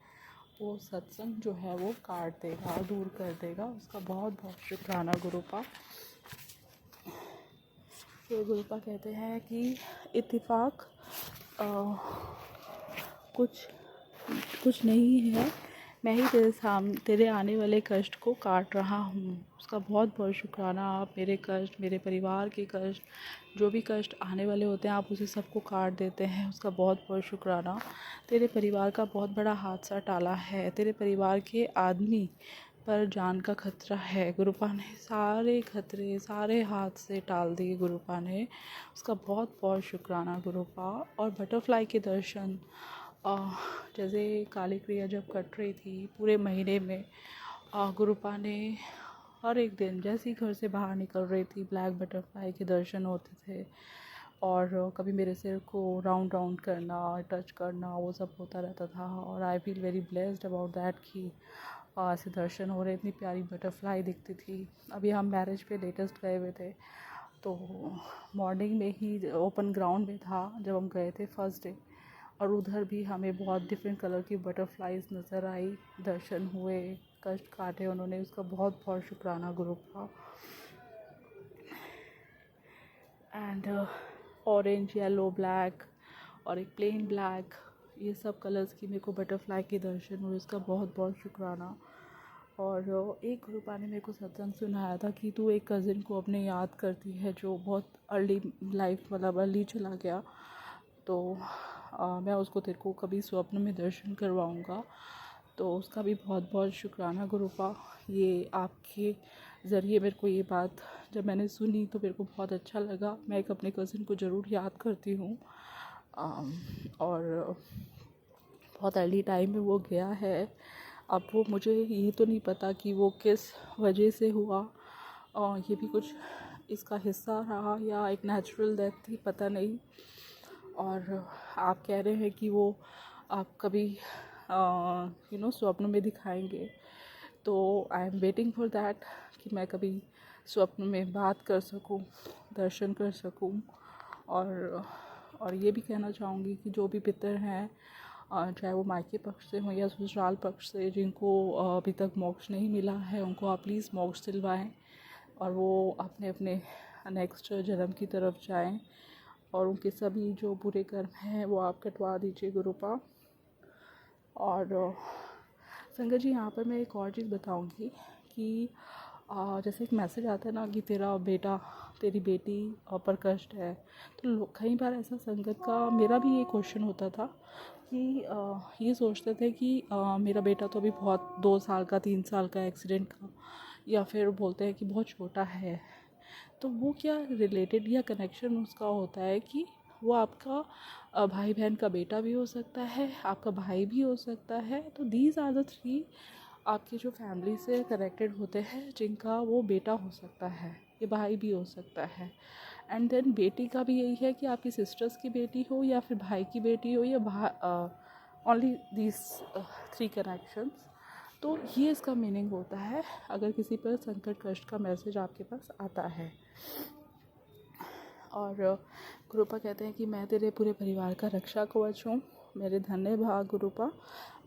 वो सत्संग जो है वो काट देगा, दूर कर देगा। उसका बहुत बहुत शुक्राना गुरुपा। फिर गुरुपा कहते हैं कि इत्तेफाक कुछ नहीं है, मैं ही तेरे आने वाले कष्ट को काट रहा हूँ। उसका बहुत बहुत शुक्राना। आप मेरे कष्ट, मेरे परिवार के कष्ट, जो भी कष्ट आने वाले होते हैं आप उसे सबको काट देते हैं। उसका बहुत बहुत शुक्राना। तेरे परिवार का बहुत बड़ा हादसा टाला है, तेरे परिवार के आदमी पर जान का खतरा है। गुरुपा ने सारे खतरे, सारे हादसे टाल दिए गुरुपा ने। उसका बहुत बहुत शुक्राना गुरुपा। और बटरफ्लाई के दर्शन, जैसे काली क्रिया जब कट रही थी पूरे महीने में, गुरुपा ने हर एक दिन जैसे ही घर से बाहर निकल रही थी ब्लैक बटरफ्लाई के दर्शन होते थे। और कभी मेरे सिर को राउंड राउंड करना, टच करना, वो सब होता रहता था। और I feel very blessed about that कि ऐसे दर्शन हो रहे, इतनी प्यारी बटरफ्लाई दिखती थी। अभी हम मैरिज पे लेटेस्ट गए हुए थे, तो मॉर्निंग में ही ओपन ग्राउंड में था जब हम गए थे फर्स्ट डे। और उधर भी हमें बहुत डिफरेंट कलर की बटरफ्लाइज नज़र आई, दर्शन हुए, कष्ट काटे उन्होंने। उसका बहुत बहुत शुक्राना गुरुपा। एंड ऑरेंज, येलो, ब्लैक और एक प्लेन ब्लैक, ये सब कलर्स की मेरे को बटरफ्लाई के दर्शन हुए। उसका बहुत बहुत शुक्राना। और एक गुरुपा ने मेरे को सत्संग सुनाया था कि तू एक कज़िन को अपने याद करती है जो बहुत अर्ली लाइफ, मतलब अर्ली चला गया, तो मैं उसको तेरे को कभी स्वप्न में दर्शन करवाऊँगा। तो उसका भी बहुत बहुत शुक्राना गुरुपा। ये आपके ज़रिए मेरे को ये बात जब मैंने सुनी तो मेरे को बहुत अच्छा लगा। मैं एक अपने कज़िन को ज़रूर याद करती हूँ। और बहुत अर्ली टाइम में वो गया है। अब वो, मुझे ये तो नहीं पता कि वो किस वजह से हुआ, और ये भी कुछ इसका हिस्सा रहा या एक नेचुरल डेथ थी, पता नहीं। और आप कह रहे हैं कि वो आप कभी स्वप्न में दिखाएंगे, तो I am waiting for that कि मैं कभी स्वप्न में बात कर सकूं, दर्शन कर सकूं। और ये भी कहना चाहूँगी कि जो भी पितर हैं चाहे वो मायके पक्ष से हों या ससुराल पक्ष से, जिनको अभी तक मोक्ष नहीं मिला है उनको आप प्लीज़ मोक्ष दिलवाएं और वो अपने अपने नेक्स्ट जन्म की तरफ जाएं और उनके सभी जो बुरे कर्म हैं वो आप कटवा दीजिए गुरुपा। और संगत जी यहाँ पर मैं एक और चीज़ बताऊँगी कि जैसे एक मैसेज आता है ना कि तेरा बेटा तेरी बेटी पर कष्ट है, तो कई बार ऐसा संगत का मेरा भी ये क्वेश्चन होता था कि ये सोचते थे कि मेरा बेटा तो अभी बहुत 2 साल का 3 साल का एक्सीडेंट का, या फिर बोलते हैं कि बहुत छोटा है। तो वो क्या रिलेटेड या कनेक्शन उसका होता है कि वो आपका भाई बहन का बेटा भी हो सकता है, आपका भाई भी हो सकता है। तो दीज आर द 3 आपके जो फैमिली से कनेक्टेड होते हैं जिनका वो बेटा हो सकता है, ये भाई भी हो सकता है। एंड देन बेटी का भी यही है कि आपकी सिस्टर्स की बेटी हो या फिर भाई की बेटी हो या ओनली दीज 3 कनेक्शंस। तो ये इसका मीनिंग होता है अगर किसी पर संकट कष्ट का मैसेज आपके पास आता है। और गुरुपा कहते हैं कि मैं तेरे पूरे परिवार का रक्षा कवच हूँ। मेरे धन्य भाग गुरुपा,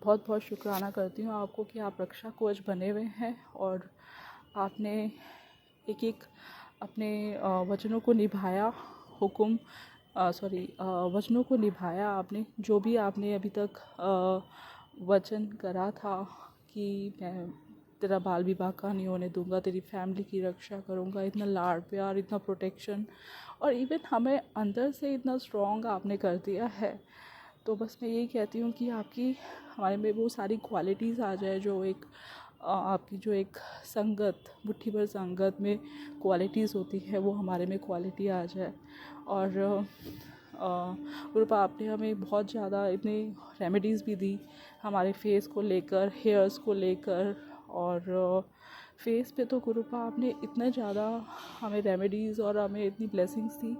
बहुत बहुत शुक्राना करती हूँ आपको कि आप रक्षा कवच बने हुए हैं और आपने एक एक अपने वचनों को निभाया, वचनों को निभाया आपने। जो भी आपने अभी तक वचन करा था कि मैं तेरा बाल विवाह का नहीं होने दूंगा, तेरी फैमिली की रक्षा करूंगा, इतना लाड प्यार, इतना प्रोटेक्शन, और इवन हमें अंदर से इतना स्ट्रॉन्ग आपने कर दिया है। तो बस मैं यही कहती हूँ कि आपकी हमारे में वो सारी क्वालिटीज़ आ जाए जो एक आपकी जो एक संगत, मुट्ठी भर संगत में क्वालिटीज़ होती है, वो हमारे में क्वालिटी आ जाए। और गुरुपा आपने हमें बहुत ज़्यादा इतनी रेमेडीज़ भी दी हमारे फेस को लेकर, हेयर्स को लेकर। और फेस पे तो गुरुपा आपने इतने ज़्यादा हमें रेमेडीज़ और हमें इतनी ब्लेसिंग्स दी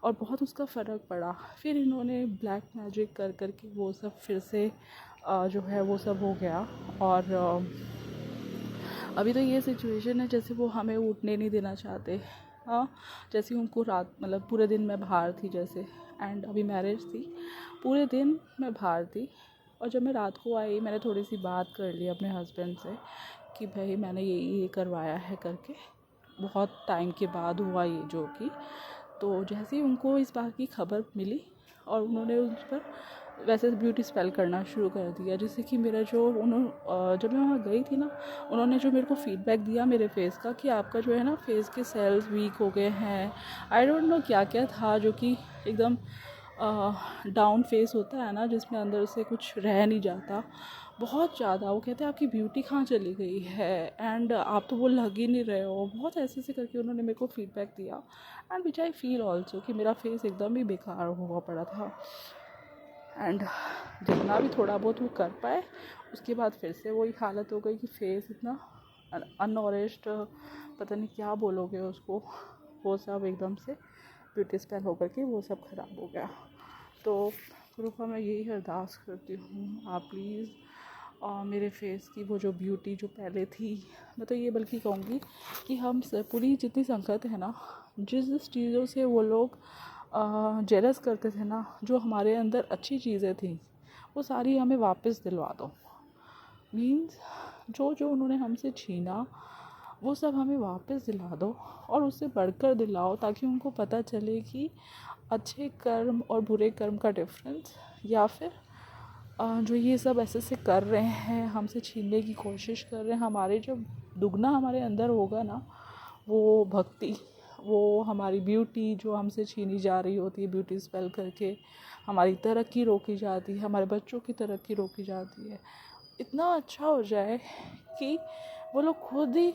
और बहुत उसका फ़र्क पड़ा। फिर इन्होंने ब्लैक मैजिक कर कर के वो सब फिर से जो है वो सब हो गया। और अभी तो ये सिचुएशन है जैसे वो हमें उठने नहीं देना चाहते। हाँ, जैसे उनको रात मतलब पूरे दिन मैं बाहर थी जैसे, एंड अभी मैरिज थी, पूरे दिन मैं बाहर थी। और जब मैं रात को आई मैंने थोड़ी सी बात कर ली अपने हस्बैंड से कि भाई मैंने ये करवाया है करके, बहुत टाइम के बाद हुआ ये जो कि। तो जैसे ही उनको इस बात की खबर मिली और उन्होंने उस पर वैसे ब्यूटी स्पेल करना शुरू कर दिया, जिससे कि मेरा जो जब मैं वहाँ गई थी ना, उन्होंने जो मेरे को फीडबैक दिया मेरे फेस का कि आपका जो है ना फेस के सेल्स वीक हो गए हैं, आई डोंट नो क्या क्या था, जो कि एकदम डाउन फेस होता है ना जिसमें अंदर से कुछ रह नहीं जाता बहुत ज़्यादा। वो कहते हैं आपकी ब्यूटी कहाँ चली गई है, एंड आप तो वो लग ही नहीं रहे हो, बहुत ऐसे ऐसे करके उन्होंने मेरे को फीडबैक दिया। And which I feel also कि मेरा फेस एकदम ही बेकार हुआ पड़ा था। एंड जितना भी थोड़ा बहुत वो कर पाए उसके बाद फिर से वही हालत हो गई कि फेस इतना अननॉरिश्ड, पता नहीं क्या बोलोगे उसको, वो सब एकदम से ब्यूटी स्पेल होकर के वो सब ख़राब हो गया। तो गुरुपा मैं यही अरदास करती हूँ आप प्लीज़ मेरे फेस की वो जो ब्यूटी जो पहले थी, मैं तो ये बल्कि कहूँगी कि हम पूरी जितनी संगत है ना, जिस चीज़ों से वो लोग जेलस करते थे ना, जो हमारे अंदर अच्छी चीज़ें थी वो सारी हमें वापस दिलवा दो। मीन्स जो जो उन्होंने हमसे छीना वो सब हमें वापस दिला दो और उससे बढ़कर दिलाओ, ताकि उनको पता चले कि अच्छे कर्म और बुरे कर्म का डिफरेंस, या फिर जो ये सब ऐसे से कर रहे हैं हमसे छीनने की कोशिश कर रहे हैं, हमारे जब दुगना हमारे अंदर होगा ना वो भक्ति, वो हमारी ब्यूटी जो हमसे छीनी जा रही होती है ब्यूटी स्पेल करके, हमारी तरक्की रोकी जाती है, हमारे बच्चों की तरक्की रोकी जाती है, इतना अच्छा हो जाए कि वो लोग खुद ही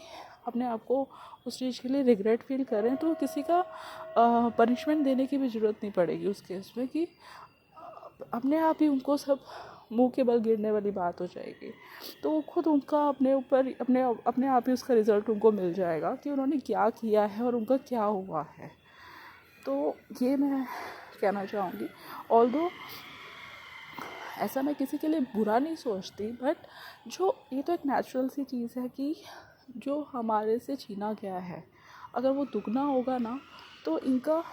अपने आप को उस चीज़ के लिए रिग्रेट फील करें, तो किसी का पनिशमेंट देने की भी ज़रूरत नहीं पड़ेगी उस केस में, कि अपने आप ही उनको सब मुंह के बल गिरने वाली बात हो जाएगी। तो वो खुद उनका अपने ऊपर अपने आप ही उसका रिज़ल्ट उनको मिल जाएगा कि उन्होंने क्या किया है और उनका क्या हुआ है। तो ये मैं कहना चाहूँगी। ऑल्दो ऐसा मैं किसी के लिए बुरा नहीं सोचती, बट जो ये तो एक नेचुरल सी चीज़ है कि जो हमारे से छीना गया है अगर वो दुगना होगा ना, तो इनका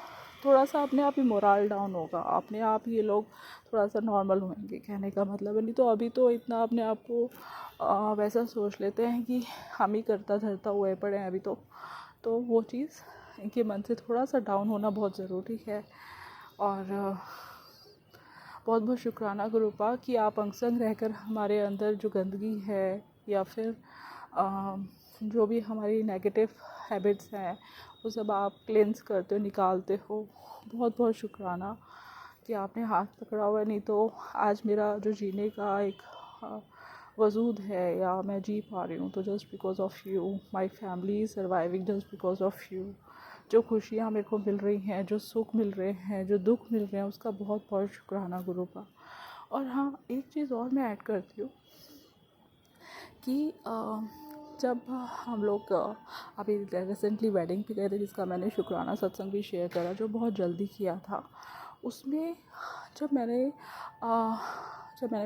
थोड़ा सा अपने आप ही मोराल डाउन होगा, अपने आप ही ये लोग थोड़ा सा नॉर्मल होंगे। कहने का मतलब है, नहीं तो अभी तो इतना अपने आप को वैसा सोच लेते हैं कि हम ही करता धरता हुए पड़े हैं अभी तो वो चीज़ इनके मन से थोड़ा सा डाउन होना बहुत ज़रूरी है। और बहुत बहुत शुक्राना गुरुपा कि आप अंग रहकर हमारे अंदर जो गंदगी है या फिर जो भी हमारी नेगेटिव हैबिट्स हैं वो सब आप क्लेंस करते हो, निकालते हो। बहुत बहुत शुक्राना कि आपने हाथ पकड़ा हुआ है, नहीं तो आज मेरा जो जीने का एक वजूद है या मैं जी पा रही हूँ तो just because of you, my family is surviving just because of you. जो खुशियाँ मेरे को मिल रही हैं, जो सुख मिल रहे हैं, जो दुख मिल रहे हैं, उसका बहुत बहुत शुक्राना गुरुपा। और हाँ, एक चीज़ और मैं ऐड करती हूँ कि जब हम लोग अभी रिसेंटली वेडिंग पे गए थे, जिसका मैंने शुक्राना सत्संग भी शेयर करा, जो बहुत जल्दी किया था, उसमें जब मैंने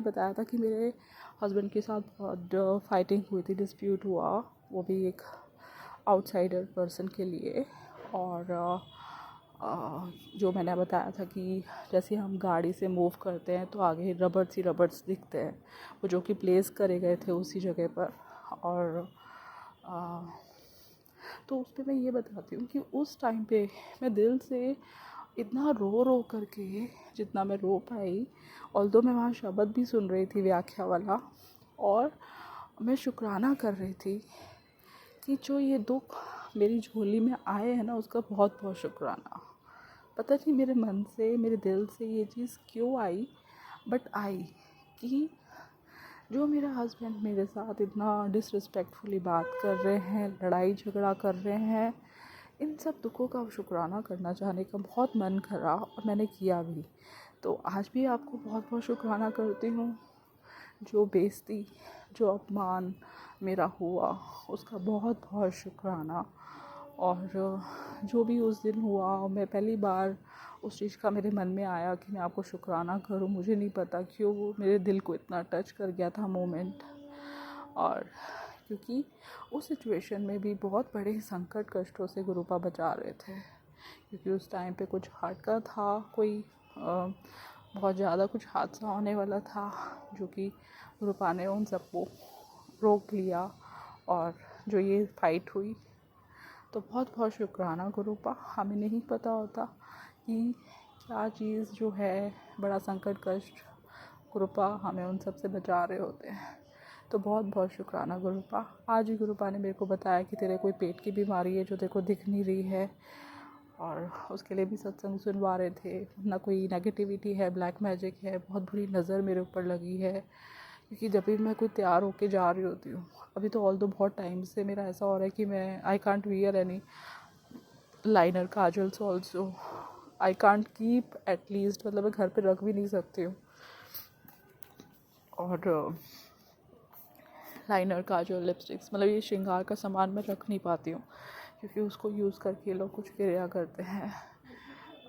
बताया था कि मेरे हस्बैंड के साथ बहुत फाइटिंग हुई थी, डिस्प्यूट हुआ, वो भी एक आउटसाइडर पर्सन के लिए। और जो मैंने बताया था कि जैसे हम गाड़ी से मूव करते हैं तो आगे रबर्स दिखते हैं, वो जो कि प्लेस करे गए थे उसी जगह पर। और तो उस पर मैं ये बताती हूँ कि उस टाइम पे मैं दिल से इतना रो करके जितना मैं रो पाई, ऑल्दो मैं वहाँ शब्द भी सुन रही थी व्याख्या वाला, और मैं शुक्राना कर रही थी कि जो ये दुख मेरी झोली में आए हैं ना, उसका बहुत बहुत शुक्राना। पता नहीं मेरे मन से, मेरे दिल से ये चीज़ क्यों आई, बट आई कि जो मेरा हस्बैंड मेरे साथ इतना डिसरिस्पेक्टफुली बात कर रहे हैं, लड़ाई झगड़ा कर रहे हैं, इन सब दुखों का शुक्राना करना चाहने का बहुत मन करा और मैंने किया भी। तो आज भी आपको बहुत बहुत शुक्राना करती हूँ। जो बेइज्जती, जो अपमान मेरा हुआ, उसका बहुत बहुत शुक्राना। और जो भी उस दिन हुआ, मैं पहली बार उस चीज़ का मेरे मन में आया कि मैं आपको शुक्राना करूं। मुझे नहीं पता क्यों वो मेरे दिल को इतना टच कर गया था मोमेंट। और क्योंकि उस सिचुएशन में भी बहुत बड़े संकट कष्टों से गुरुपा बचा रहे थे, क्योंकि उस टाइम पे कुछ हार्ट का था, कोई बहुत ज़्यादा कुछ हादसा होने वाला था, जो कि गुरुपा ने उन सबको रोक लिया। और जो ये फाइट हुई, तो बहुत बहुत शुक्राना गुरुपा। हमें नहीं पता होता कि क्या चीज़ जो है बड़ा संकट कष्ट, गुरुपा हमें उन सब से बचा रहे होते हैं। तो बहुत बहुत शुक्राना गुरुपा। आज ही गुरुपा ने मेरे को बताया कि तेरे कोई पेट की बीमारी है जो तेरे को दिख नहीं रही है, और उसके लिए भी सत्संग सुनवा रहे थे। ना कोई नेगेटिविटी है, ब्लैक मैजिक है, बहुत बुरी नज़र मेरे ऊपर लगी है, क्योंकि जब भी मैं कोई तैयार होके जा रही होती हूँ, अभी तो ऑल्दो बहुत टाइम से मेरा ऐसा हो रहा है कि मैं I can't wear any liner kajals also, I can't keep at least, मतलब मैं घर पे रख भी नहीं सकती हूँ। और लाइनर काजल लिपस्टिक्स, मतलब ये श्रृंगार का सामान मैं रख नहीं पाती हूँ, क्योंकि उसको यूज़ करके लोग कुछ क्रिया करते हैं।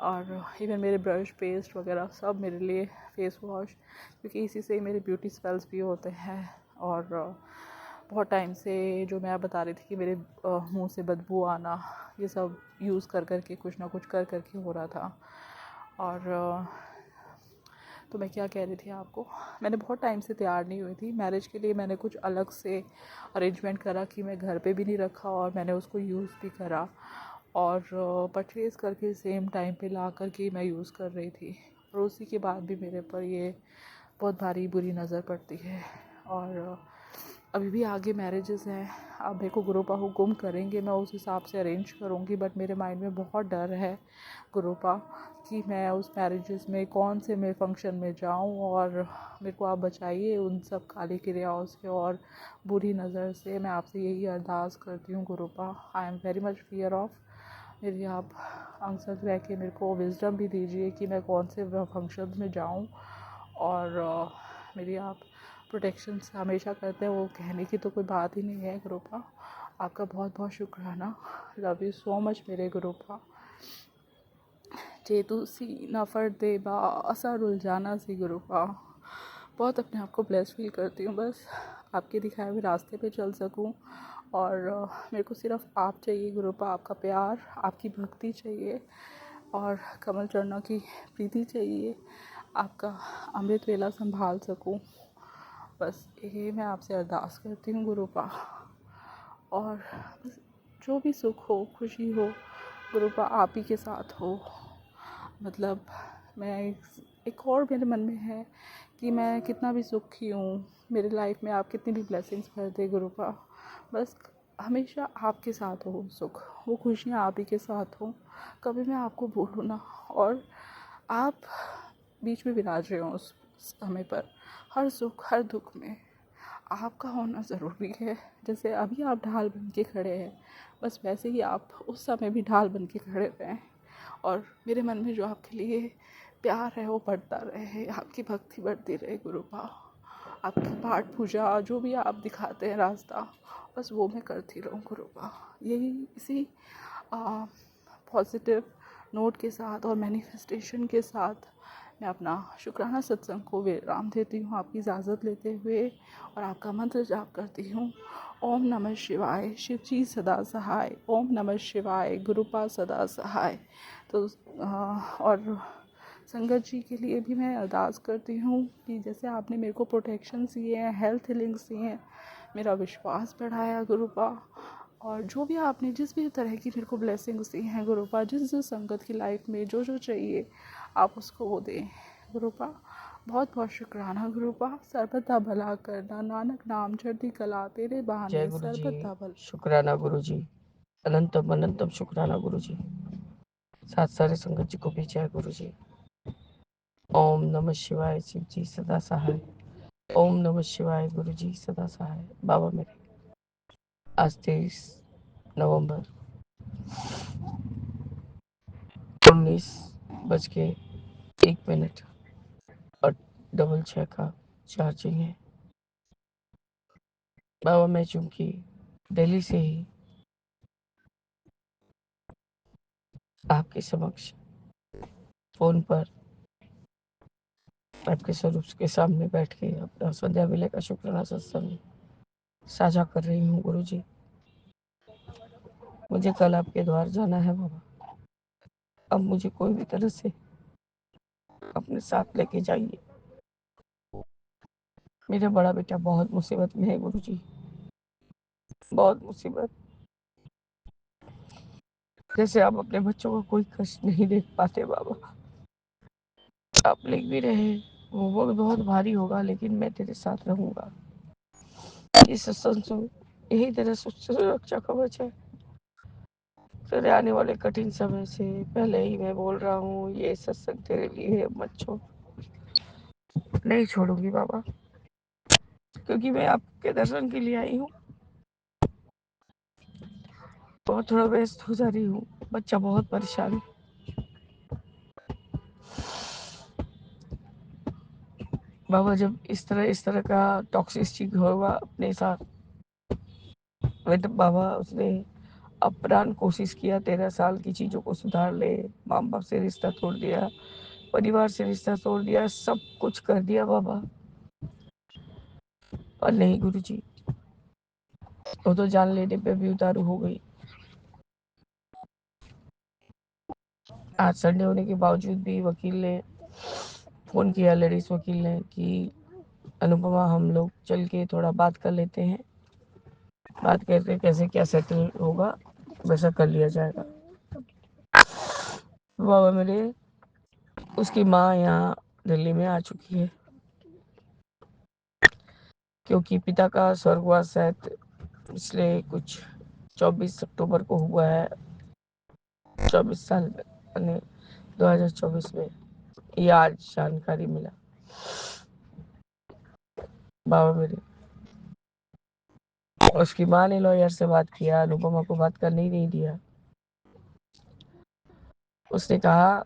और इवन मेरे ब्रश, पेस्ट वगैरह सब मेरे लिए, फेस वॉश, क्योंकि इसी से मेरे ब्यूटी स्पेल्स भी होते हैं। और बहुत टाइम से जो मैं बता रही थी कि मेरे मुंह से बदबू आना, ये सब यूज़ कर के कुछ ना कुछ कर के हो रहा था। और तो मैं क्या कह रही थी आपको, मैंने बहुत टाइम से तैयार नहीं हुई थी मैरिज के लिए। मैंने कुछ अलग से अरेंजमेंट करा कि मैं घर पे भी नहीं रखा, और मैंने उसको यूज़ भी करा, और परचेज़ करके सेम टाइम पे ला कर के मैं यूज़ कर रही थी। और उसी के बाद भी मेरे पर ये बहुत भारी बुरी नज़र पड़ती है। और अभी भी आगे मैरिजेस हैं, अब मेरे को गुरुपा हुकुम करेंगे, मैं उस हिसाब से अरेंज करूँगी। बट मेरे माइंड में बहुत डर है गुरुपा कि मैं उस मैरिजेस में कौन से मैं फंक्शन में जाऊँ, और मेरे को आप बचाइए उन सब काली क्रियाओं से और बुरी नज़र से। मैं आपसे यही अरदास करती हूँ गुरुपा। I am very much fear of. मेरी आप अंग संग रह के मेरे को विजडम भी दीजिए कि मैं कौन से फंक्शन में जाऊँ, और मेरी आप प्रोटेक्शन हमेशा करते हैं, वो कहने की तो कोई बात ही नहीं है गुरुपा। आपका बहुत बहुत शुक्राना। लव यू सो मच मेरे गुरुपा। जे तुसी ना फट दे बा असा रुल जाना सी गुरुपा। बहुत अपने आप को ब्लेस फील करती हूँ, बस आपके दिखाए हुए रास्ते पे चल सकूँ। और मेरे को सिर्फ आप चाहिए गुरुपा, आपका प्यार, आपकी भक्ति चाहिए। और कमल चरणों की प्रीति चाहिए, आपका अमृत वेला संभाल सकूं। बस ये मैं आपसे अरदास करती हूँ गुरुपा। और बस जो भी सुख हो, खुशी हो, गुरुपा आप ही के साथ हो। मतलब मैं एक और मेरे मन में है कि मैं कितना भी सुखी हूँ, मेरे लाइफ में आप कितनी भी ब्लेसिंग्स भर दे गुरुपा, बस हमेशा आपके साथ हो सुख, वो खुशियाँ आप ही के साथ हो, कभी मैं आपको भूलूँ ना। और आप बीच में विराज रहे हो उस समय पर, हर सुख हर दुख में आपका होना ज़रूरी है। जैसे अभी आप ढाल बन के खड़े हैं, बस वैसे ही आप उस समय भी ढाल बन के खड़े रहें। और मेरे मन में जो आपके लिए प्यार है वो बढ़ता रहे, आपकी भक्ति बढ़ती रहे गुरुपा। आपकी पाठ पूजा जो भी आप दिखाते हैं रास्ता, बस वो मैं करती रहूँ गुरुपा। यही इसी पॉजिटिव नोट के साथ और मैनिफेस्टेशन के साथ मैं अपना शुक्राना सत्संग को विराम देती हूँ, आपकी इजाज़त लेते हुए, और आपका मंत्र जाप करती हूँ। ओम नमः शिवाय, शिव जी सदा सहाय। ओम नमः शिवाय, गुरुपा सदा सहाय। तो और संगत जी के लिए भी मैं अरदास करती हूँ कि जैसे आपने मेरे को प्रोटेक्शन दिए हैं, हेल्थ हीलिंग्स दिए हैं, मेरा विश्वास बढ़ाया गुरुपा। और जो भी आपने जिस भी तरह की मेरे को ब्लेसिंग्स दी हैं गुरुपा, जिस जिस संगत की लाइफ में जो जो चाहिए आप उसको वो दें गुरुपा। बहुत बहुत शुक्राना गुरुपा। सर्वदा भला करना, नानक नाम चढ़ती कला, तेरे जय बहाने गुरु जी, सर्वदा भला। शुक्राना गुरु जी, अनंतम अनंतम शुक्राना गुरु जी। साथ सारे संगत जी को भी जय गुरु जी। ओम नमः शिवाय, शिव जी सदा सहाय। ओम नमः शिवाय, गुरु जी सदा सहाय। बाबा मेरे आज 23 नवंबर 19:01 और 6:66 का चार्जिंग है। बाबा मैं चूंकि दिल्ली से ही आपके समक्ष फोन पर आपके स्वरूप के सामने बैठ के अपना संध्या वेले का शुक्राना सत्संग साझा कर रही हूँ गुरु जी। मुझे कल आपके द्वार जाना है बाबा, अब मुझे कोई भी तरह से अपने साथ लेके जाइए। मेरा बड़ा बेटा बहुत मुसीबत में है गुरु जी, बहुत मुसीबत। जैसे आप अपने बच्चों को कोई कष्ट नहीं देख पाते बाबा, आप लिख भी रहे वो भी बहुत भारी होगा, लेकिन मैं तेरे साथ रहूंगा। इस सत्संग से यही तेरा सुरक्षा कवच है। तेरे आने वाले कठिन समय से पहले ही मैं बोल रहा हूँ, ये सत्संग तेरे लिए है, मत छोड़। नहीं छोड़ूंगी बाबा, क्योंकि मैं आपके दर्शन के लिए आई हूँ। बहुत थोड़ा व्यस्त हो जा रही हूँ, बच्चा बहुत परेशान है। बाबा जब इस तरह का टॉक्सिसिटी होगा अपने साथ, तो बाबा उसने अप्राण कोशिश किया 13 साल की चीजों को सुधार ले, माँ बाप से रिश्ता तोड़ दिया, परिवार से रिश्ता तोड़ दिया, सब कुछ कर दिया बाबा, और नहीं गुरु जी, वो तो जान लेने पे भी उतारू हो गई। आज संडे होने के बावजूद भी वकील ने फोन किया, लेडीज वकील ने, कि अनुपमा हम लोग चल के थोड़ा बात कर लेते हैं, बात करके कैसे क्या सेटल होगा वैसा कर लिया जाएगा। बाबा मेरे उसकी माँ यहाँ दिल्ली में आ चुकी है, क्योंकि पिता का स्वर्गवास शायद पिछले कुछ 24 अक्टूबर को हुआ है, 24 साल में, 2024 में, ये आज जानकारी मिला। बाबा मेरे उसकी माँ ने लॉयर से बात किया, अनुपमा को बात करने ही नहीं दिया। उसने कहा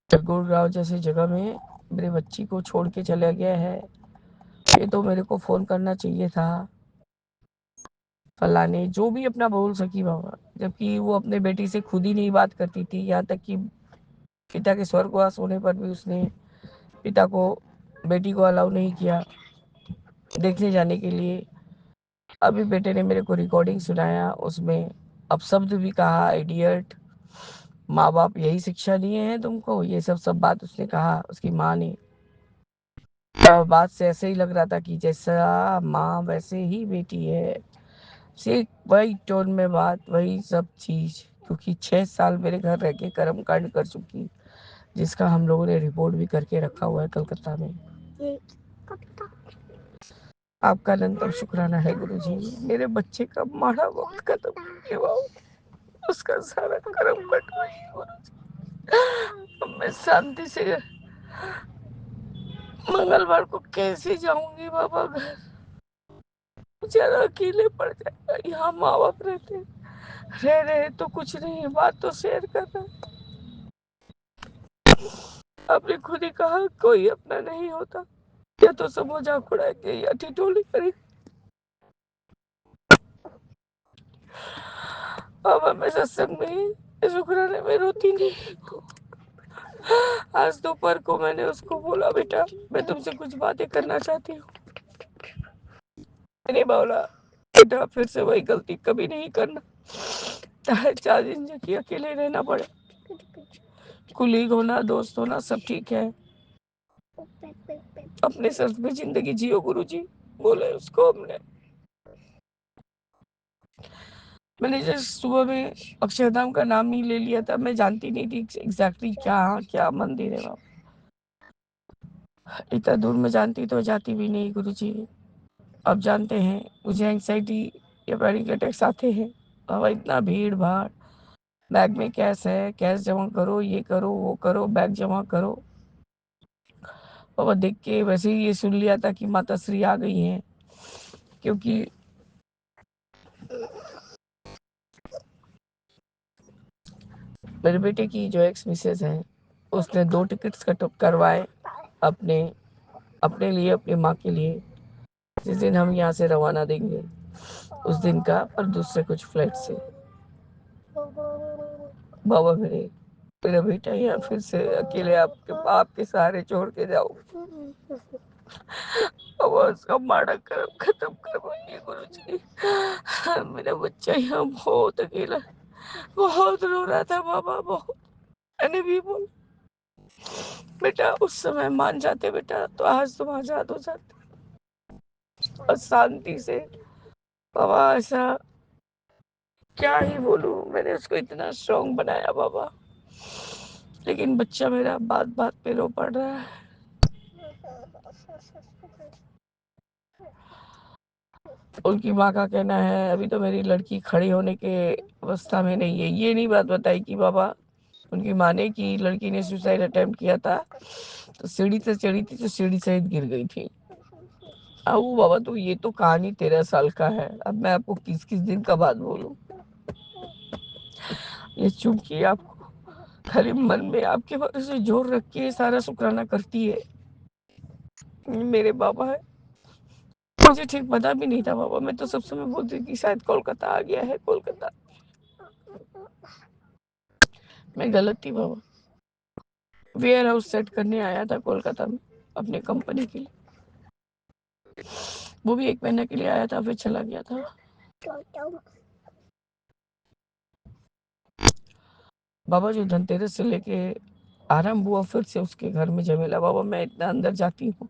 गुड़गांव जैसी जगह में मेरे बच्ची को छोड़ के चला गया है, ये तो मेरे को फोन करना चाहिए था, फलाने जो भी अपना बोल सकी बाबा, जबकि वो अपने बेटी से खुद ही नहीं बात करती थी। यहाँ तक कि पिता के स्वर्गवास होने पर भी उसने पिता को बेटी को अलाउ नहीं किया देखने जाने के लिए। अभी बेटे ने मेरे को रिकॉर्डिंग सुनाया, उसमें अपशब्द भी कहा, इडियट, माँ बाप यही शिक्षा दिए हैं तुमको, ये सब बात उसने कहा, उसकी माँ ने। बात से ऐसे ही लग रहा था कि जैसा माँ वैसे ही बेटी है, से वही टोन में बात, वही सब चीज। क्योंकि 6 साल मेरे घर रह के कर्म कांड कर चुकी, जिसका हम लोगों ने रिपोर्ट भी करके रखा हुआ है कलकत्ता में। आपका अनंतम शुक्राना है गुरुजी, मेरे बच्चे का माड़ा वक्त खत्म किया, उसका सारा कर्म कटवाई गुरुजी। अब मैं शांति से मंगलवार को कैसे जाऊंगी बाबा घर, बेचारा अकेले पड़ जाएगा। यहाँ माँ बाप रहते रह रहे तो कुछ नहीं, बात तो शेयर कर रहा। आपने खुद ही कहा कोई अपना नहीं होता, या तो सब मजाक उड़ाएंगे या ठिठोली करेंगे। अब मैं सत्संग में शुक्राने में रोती नहीं। आज दोपहर को मैंने उसको बोला, बेटा मैं तुमसे कुछ बातें करना चाहती हूँ। मैंने बोला बेटा फिर से वही गलती कभी नहीं करना, चाहे 4 दिन जबकि अकेले रहना पड़े। कुलीग होना, दोस्त होना सब ठीक है, अपने सर्फ में जिंदगी जियो गुरुजी, बोले उसको हमने। मैंने जस्ट सुबह में अक्षरधाम का नाम ही ले लिया था, मैं जानती नहीं थी एग्जैक्टली क्या क्या मंदिर है वहाँ। इतना दूर में जानती तो जाती भी नहीं गुरुजी। अब जानते हैं मुझे एंग्जाइटी या पैनिक अटैक्स आते हैं। अब इतना भीड़ भाड़, बैग में कैश है, कैश जमा करो, ये करो वो करो, बैग जमा करो। बाबा देख के वैसे ही ये सुन लिया था कि माता श्री आ गई हैं, क्योंकि मेरे बेटे की जो एक्स मिसेज है उसने 2 टिकट्स कट करवाए अपने अपने लिए, अपनी माँ के लिए। जिस दिन हम यहाँ से रवाना देंगे उस दिन का, पर दूसरे कुछ फ्लाइट से। बाबा मेरा बेटा यहाँ फिर से अकेले आपके सहारे छोड़ के जाओ। अब उसका माड़ा कर्म खत्म करवाइए गुरुजी। मेरा बच्चा यहाँ बहुत अकेला, बहुत रो रहा था बाबा, बहुत। मैंने भी बोला बेटा उस समय मान जाते बेटा तो आज तुम आजाद हो जाते। और शांति से बाबा, ऐसा क्या ही बोलूं, मैंने उसको इतना स्ट्रॉन्ग बनाया बाबा, लेकिन बच्चा मेरा बात बात पे रो पड़ रहा है। उनकी माँ का कहना है अभी तो मेरी लड़की खड़ी होने के अवस्था में नहीं है। ये नहीं बात बताई कि बाबा उनकी माँ ने कि लड़की ने सुसाइड अटेम्प्ट किया था तो सीढ़ी से चढ़ी थी तो सीढ़ी सहित गिर गई थी। अब बाबा तो ये तो कहानी 13 साल का है, अब मैं आपको किस किस दिन का बात बोलूं। ये चूंकि आपको खाली मन में आपके भरोसे जोर रख के सारा शुक्राना करती है। मेरे बाबा है, मुझे ठीक पता भी नहीं था बाबा, मैं तो सब समय बोलती थी कि शायद कोलकाता आ गया है, कोलकाता। मैं गलत थी बाबा। वेयर हाउस सेट करने आया था कोलकाता में अपने कंपनी के लिए, वो भी 1 महीने के लिए आया था, फिर चला गया था। बाबा जो धनतेरस से लेके आरंभ हुआ फिर से उसके घर में झमेला बाबा, मैं इतना अंदर जाती हूँ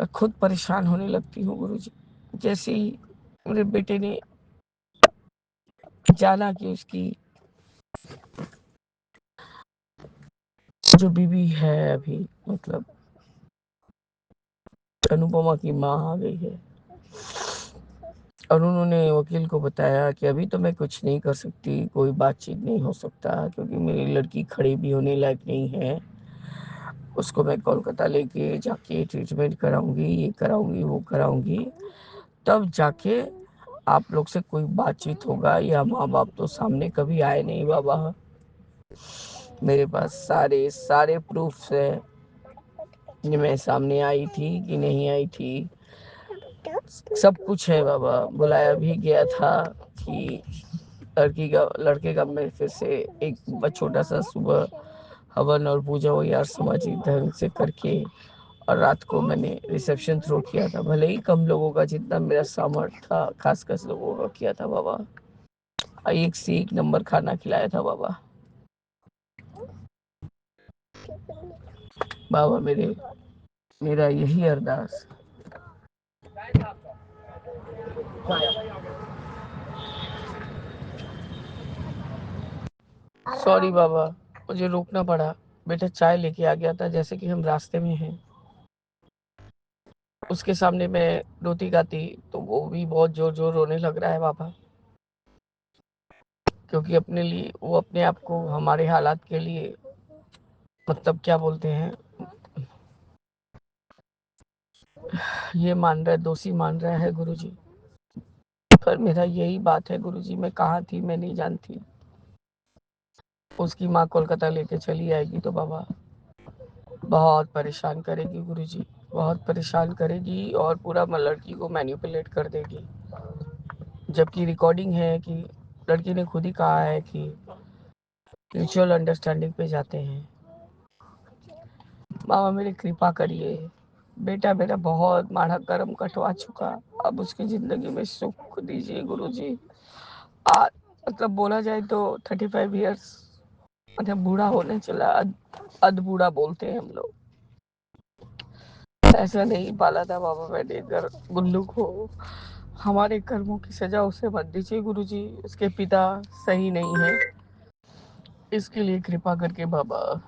मैं खुद परेशान होने लगती हूँ गुरुजी। जैसे ही मेरे बेटे ने जाना कि उसकी जो बीवी है अभी, मतलब अनुपमा की माँ आ गई है, और उन्होंने वकील को बताया कि अभी तो मैं कुछ नहीं कर सकती, कोई बातचीत नहीं हो सकता क्योंकि मेरी लड़की खड़ी भी होने लायक नहीं है। उसको मैं कोलकाता लेके जाके ट्रीटमेंट कराऊंगी, ये कराऊंगी वो कराऊंगी, तब जाके आप लोग से कोई बातचीत होगा। या माँ बाप तो सामने कभी आए नहीं बाबा, मेरे पास सारे सारे प्रूफ्स है कि मैं सामने आई थी कि नहीं आई थी, सब कुछ है बाबा। बुलाया भी गया था कि लड़के का मैं फिर से एक छोटा सा सुबह हवन और पूजा वगैरह सामाजिक ढंग से करके, और रात को मैंने रिसेप्शन थ्रो किया था, भले ही कम लोगों का, जितना मेरा सामर्थ्य था खास लोगों का किया था बाबा। एक से एक नंबर खाना खिलाया था बाबा। बाबा मेरा यही अरदास। सॉरी बाबा, मुझे रोकना पड़ा। बेटा चाय लेके आ गया था, जैसे कि हम रास्ते में हैं। उसके सामने मैं रोती गाती तो वो भी बहुत जोर जोर रोने लग रहा है बाबा, क्योंकि अपने लिए वो अपने आप को हमारे हालात के लिए मतलब क्या बोलते हैं, ये मान रहा है, दोषी मान रहा है गुरुजी। पर मेरा यही बात है गुरुजी, मैं कहाँ थी मैं नहीं जानती। उसकी माँ कोलकाता लेके चली आएगी तो बाबा बहुत परेशान करेगी गुरुजी, बहुत परेशान करेगी और पूरा लड़की को मैनिपुलेट कर देगी। जबकि रिकॉर्डिंग है कि लड़की ने खुद ही कहा है कि म्यूचुअल अंडरस्टैंडिंग पे जाते हैं। मामा मेरी कृपा करिए, बेटा मेरा बहुत माड़ा कर्म कटवा चुका, अब उसकी जिंदगी में सुख दीजिए गुरुजी। आ मतलब बोला जाए तो 35 ईयर्स मतलब बूढ़ा होने चला, अध बूढ़ा बोलते हैं हम लोग। ऐसा नहीं पाला था बाबा मैंने गुल्लू को। हमारे कर्मों की सजा उसे मत दीजिए गुरुजी, उसके पिता सही नहीं है, इसके लिए कृपा करके बाबा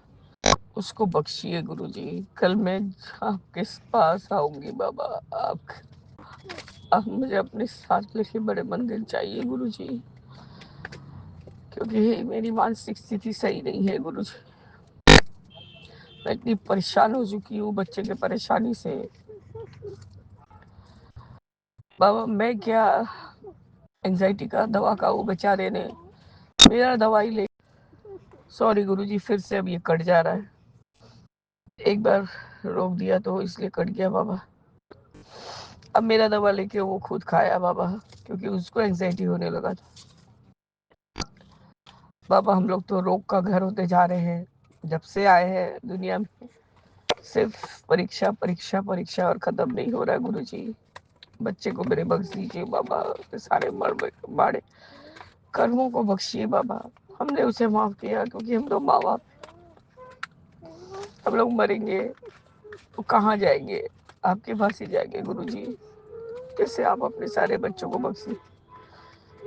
उसको बख्शिए गुरुजी। कल मैं आपके पास आऊंगी बाबा। आप मुझे अपने साथ लेके बड़े मंदिर चाहिए गुरुजी, क्योंकि मेरी मानसिक स्थिति सही नहीं है गुरुजी। मैं इतनी परेशान हो चुकी हूँ बच्चे के परेशानी से बाबा। मैं क्या एंजाइटी का दवा का, वो बेचारे ने मेरा दवाई ले। सॉरी गुरुजी, फिर से अब ये कट जा रहा है। एक बार रोक दिया तो इसलिए कट गया बाबा। अब मेरा दवा लेके वो खुद खाया बाबा, क्योंकि उसको एंजाइटी होने लगा था। बाबा हम लोग तो रोग का घर होते जा रहे हैं, जब से आए हैं दुनिया में सिर्फ परीक्षा परीक्षा परीक्षा और खत्म नहीं हो रहा है गुरुजी। बच्चे को मेरे बख्श दीजिए बाबा, सारे माड़े कर्मों को बख्शिए बाबा। हमने उसे माफ किया क्योंकि हम लोग माँ बाप, हम लोग मरेंगे तो कहाँ जाएंगे, आपके पास ही जाएंगे गुरुजी। कैसे आप अपने सारे बच्चों को बख्शिए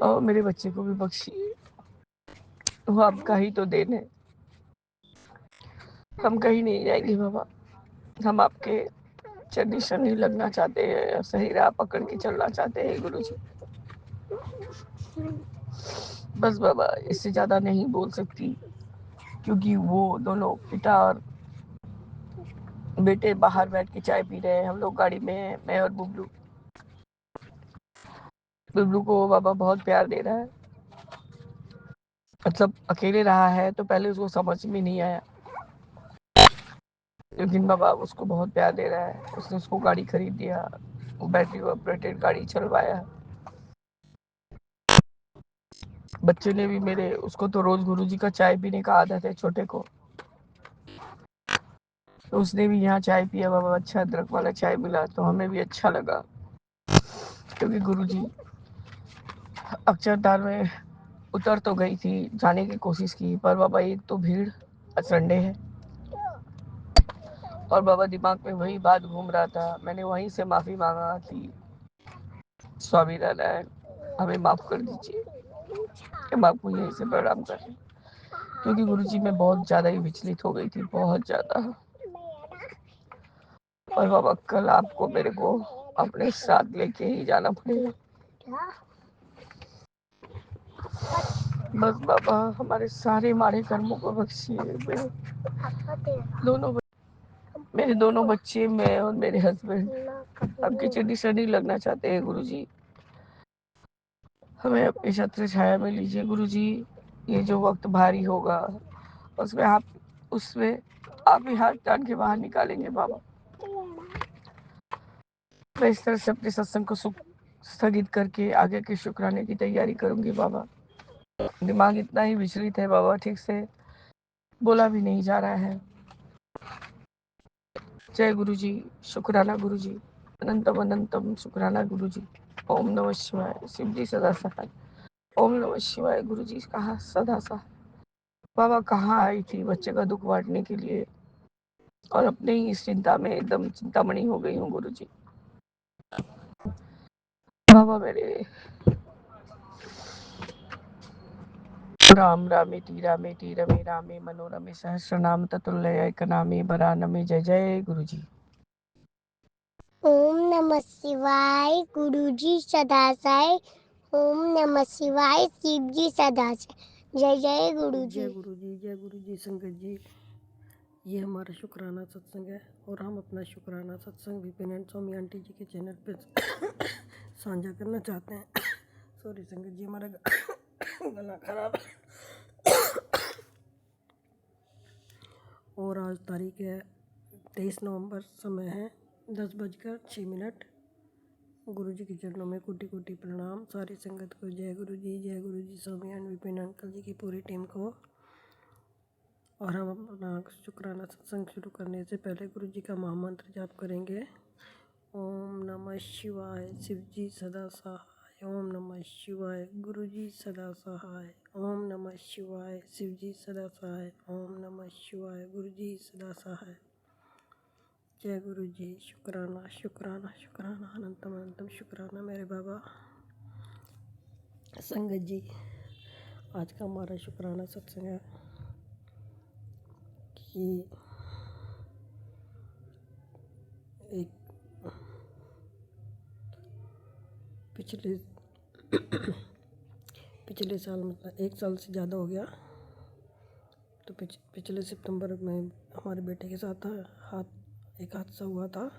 और मेरे बच्चे को भी बख्शिए, वो आपका ही तो देन है। हम कहीं नहीं जाएंगे बाबा, हम आपके चरनी शनि लगना चाहते हैं, सही राह पकड़ के चलना चाहते हैं गुरुजी। बस बाबा इससे ज्यादा नहीं बोल सकती, क्योंकि वो दोनों पिता और बेटे बाहर बैठ के चाय पी रहे हैं, हम लोग गाड़ी में हैं, मैं और बुबलू। बुबलू को बाबा बहुत प्यार दे रहा है, मतलब अकेले रहा है तो पहले उसको समझ में नहीं आया, लेकिन बाबा उसको बहुत प्यार दे रहा है। उसने उसको गाड़ी खरीद दिया, वो बैटरी ऑपरेटेड गाड़ी चलवाया। बच्चे ने भी मेरे, उसको तो रोज गुरुजी का चाय पीने का आदत है छोटे को, तो उसने भी यहाँ चाय पिया बाबा। अच्छा अदरक वाला चाय मिला तो हमें भी अच्छा लगा, क्योंकि गुरुजी अक्षरधाम में उतर तो गई थी, जाने की कोशिश की, पर बाबा एक तो भीड़, संडे है, और बाबा दिमाग में वही बात घूम रहा था। मैंने वहीं से माफी मांगा कि स्वामी नारायण हमें माफ कर दीजिए, हम आपको यहीं से प्रणाम कर रहे हैं, क्योंकि गुरुजी मैं बहुत ज्यादा ही विचलित हो गई थी, बहुत ज्यादा। और बाबा कल आपको मेरे को अपने साथ लेके ही जाना पड़ेगा। बस बाबा हमारे सारे माड़े कर्मों को बख्शिए। दोनों मेरे दोनों बच्चे, मैं और मेरे हस्बैंड आपकी चड्डी सड़ी लगना चाहते हैं गुरुजी। हमें अपनी छत्र छाया में लीजिए गुरुजी। ये जो वक्त भारी होगा उसमें आप ही हाथ टान के बाहर निकालेंगे बाबा। मैं इस तरह से अपने सत्संग को स्थगित करके आगे के शुक्राने की तैयारी करूंगी बाबा। दिमाग इतना ही विचलित है बाबा, ठीक से बोला भी नहीं जा रहा है। जय गुरुजी, शुक्राना गुरुजी, अनंतम अनंतम शुक्राना गुरुजी। ओम नमः शिवाय, शिव जी सदा सहाय। ओम नमः शिवाय, गुरुजी कहा सदा सहाय। बाबा कहाँ आई थी बच्चे का दुख बांटने के लिए, और अपने ही इस चिंता में एकदम चिंतामणि हो गई हूँ गुरुजी। बाबा मेरे राम रामेति रामेति रमे रामे मनोरमे सहस्रनाम ततुल्य एकनामे बरानमे। जय जय गुरुजी। ओम नमः शिवाय गुरुजी सदासाय। ओम नमः शिवाय शिवजी सदासाय। जय जय गुरुजी। जय गुरुजी, जय गुरुजी। संगत जी, ये हमारा शुक्राना सत्संग है और हम अपना शुक्राना सत्संग विपिन एंड स्वामी आंटी जी के चैनल पे साझा करना चाहते हैं। सॉरी संगत जी, हमारा गला खराब है। और आज तारीख है 23 नवंबर, समय है 10:06। गुरु जी के चरणों में कोटि कोटि प्रणाम। सारी संगत को जय गुरु जी, जय गुरु जी। स्वामी एंड विपिन अंकल जी की पूरी टीम को। और हम अपना शुक्राना सत्संग शुरू करने से पहले गुरु जी का महामंत्र जाप करेंगे। ओम नमः शिवाय शिव जी सदा सहाय। ओम नमः शिवाय गुरु जी सदा सहाय। ओम नमः शिवाय शिव जी सदा सहाय। ओम नमः शिवाय गुरु जी सदा सहाय। जय गुरु जी। शुक्राना शुक्राना शुक्राना अनंतम अनंतम शुक्राना मेरे बाबा। संगत जी, आज का हमारा शुक्राना सत्संग है कि एक पिछले साल, मतलब 1 साल से ज़्यादा हो गया, तो पिछले सितंबर में हमारे बेटे के साथ एक हादसा हुआ था।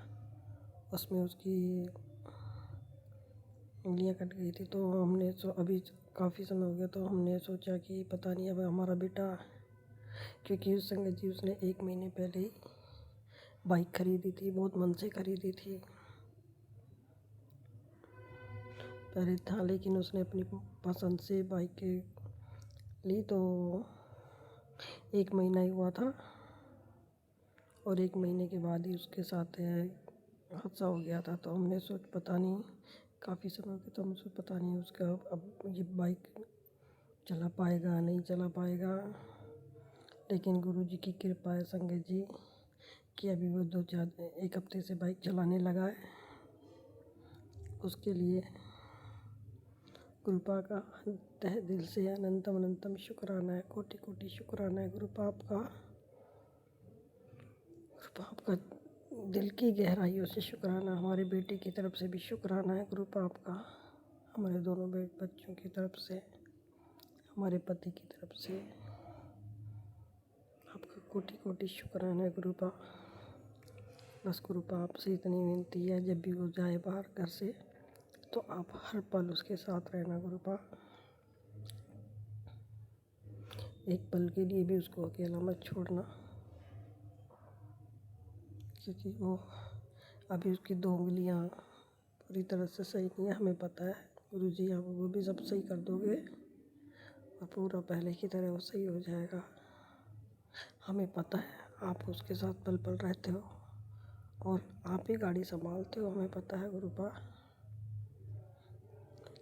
उसमें उसकी उंगलियां कट गई थी। तो हमने अभी काफ़ी समय हो गया, तो हमने सोचा कि पता नहीं अब हमारा बेटा, क्योंकि उस संगत जी उसने 1 महीने पहले ही बाइक खरीदी थी, बहुत मन से खरीदी थी पहले था, लेकिन उसने अपनी पसंद से बाइक ली। तो 1 महीना ही हुआ था और 1 महीने के बाद ही उसके साथ हादसा हो गया था। तो हमने पता नहीं, काफ़ी समय हो गया, तो मुझे पता नहीं उसका अब ये बाइक चला पाएगा नहीं चला पाएगा। लेकिन गुरु जी की कृपा है संगत जी कि अभी वो 1 हफ्ते से बाइक चलाने लगा है। उसके लिए गुरुपा का तहे दिल से अनंतम अनंतम शुक्राना है, कोटि कोटि शुक्राना है गुरुपा आपका। गुरुपा आपका दिल की गहराइयों से शुक्राना। हमारे बेटे की तरफ से भी शुक्राना है गुरुपा आपका। हमारे दोनों बच्चों की तरफ से, हमारे पति की तरफ से आपका कोटि कोटि शुक्राना है गुरुपा। बस गुरुपा आपसे इतनी विनती है, जब भी वो जाए बाहर घर से तो आप हर पल उसके साथ रहना गुरुपा। एक पल के लिए भी उसको अकेला मत छोड़ना, क्योंकि वो अभी उसकी 2 उंगलियां पूरी तरह से सही नहीं है, हमें पता है। गुरु जी आप वो भी सब सही कर दोगे और पूरा पहले की तरह वो सही हो जाएगा। हमें पता है आप उसके साथ पल पल रहते हो और आप ही गाड़ी संभालते हो, हमें पता है गुरुपा।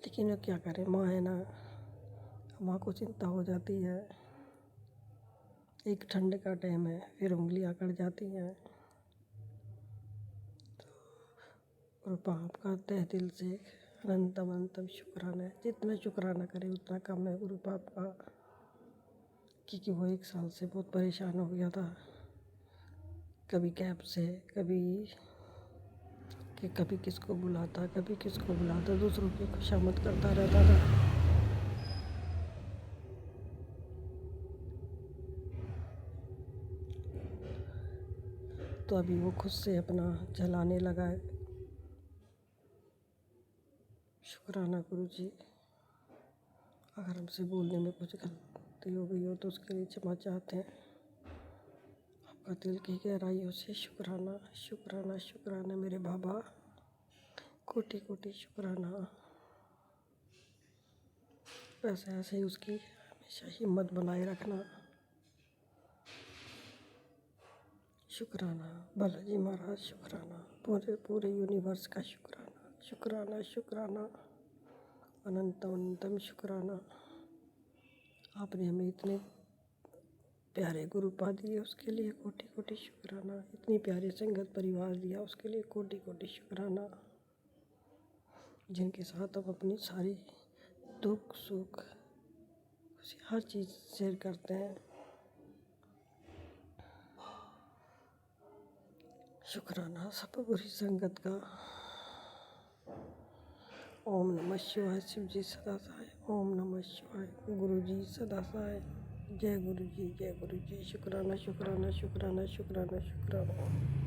लेकिन अब क्या करें, माँ है ना, माँ को चिंता हो जाती है। एक ठंड का टाइम है, फिर उंगलियां कट जाती हैं। गुरुपा आपका तहे दिल से अनंतम अनंतम शुक्राना है। जितना शुक्राना करे उतना कम है गुरुपा आपका, क्योंकि वो 1 साल से बहुत परेशान हो गया था। कभी कैब से, कभी किसको बुलाता, कभी किसको बुलाता, दूसरों की खुशामद करता रहता था। तो अभी वो खुद से अपना चलाने लगा है। शुक्राना गुरु जी। अगर हमसे बोलने में कुछ गलती हो गई हो तो उसके लिए क्षमा चाहते हैं। आपका दिल की गहराइयों से शुक्राना शुक्राना शुक्राना मेरे बाबा, कोटि कोटि शुक्राना। वैसे ऐसे ही उसकी हमेशा हिम्मत बनाए रखना। शुक्राना बालाजी महाराज, शुक्राना पूरे यूनिवर्स का शुक्राना शुक्राना शुक्राना अनंतम अनंतम शुक्राना। आपने हमें इतने प्यारे गुरु पा दिए उसके लिए कोटि कोटि शुक्राना। इतनी प्यारी संगत परिवार दिया उसके लिए कोटि कोटि शुक्राना। जिनके साथ हम अपनी सारी दुख सुख खुशी हर चीज़ शेयर करते हैं। शुक्राना सब बुरी संगत का। ओम नमः शिवाय। शिव जी सदा सहाय। ओम नमः शिवाय। गुरु जी सदा सहाय। जय गुरु जी, जय गुरु जी। शुक्राना शुक्राना शुक्राना शुक्राना शुक्राना।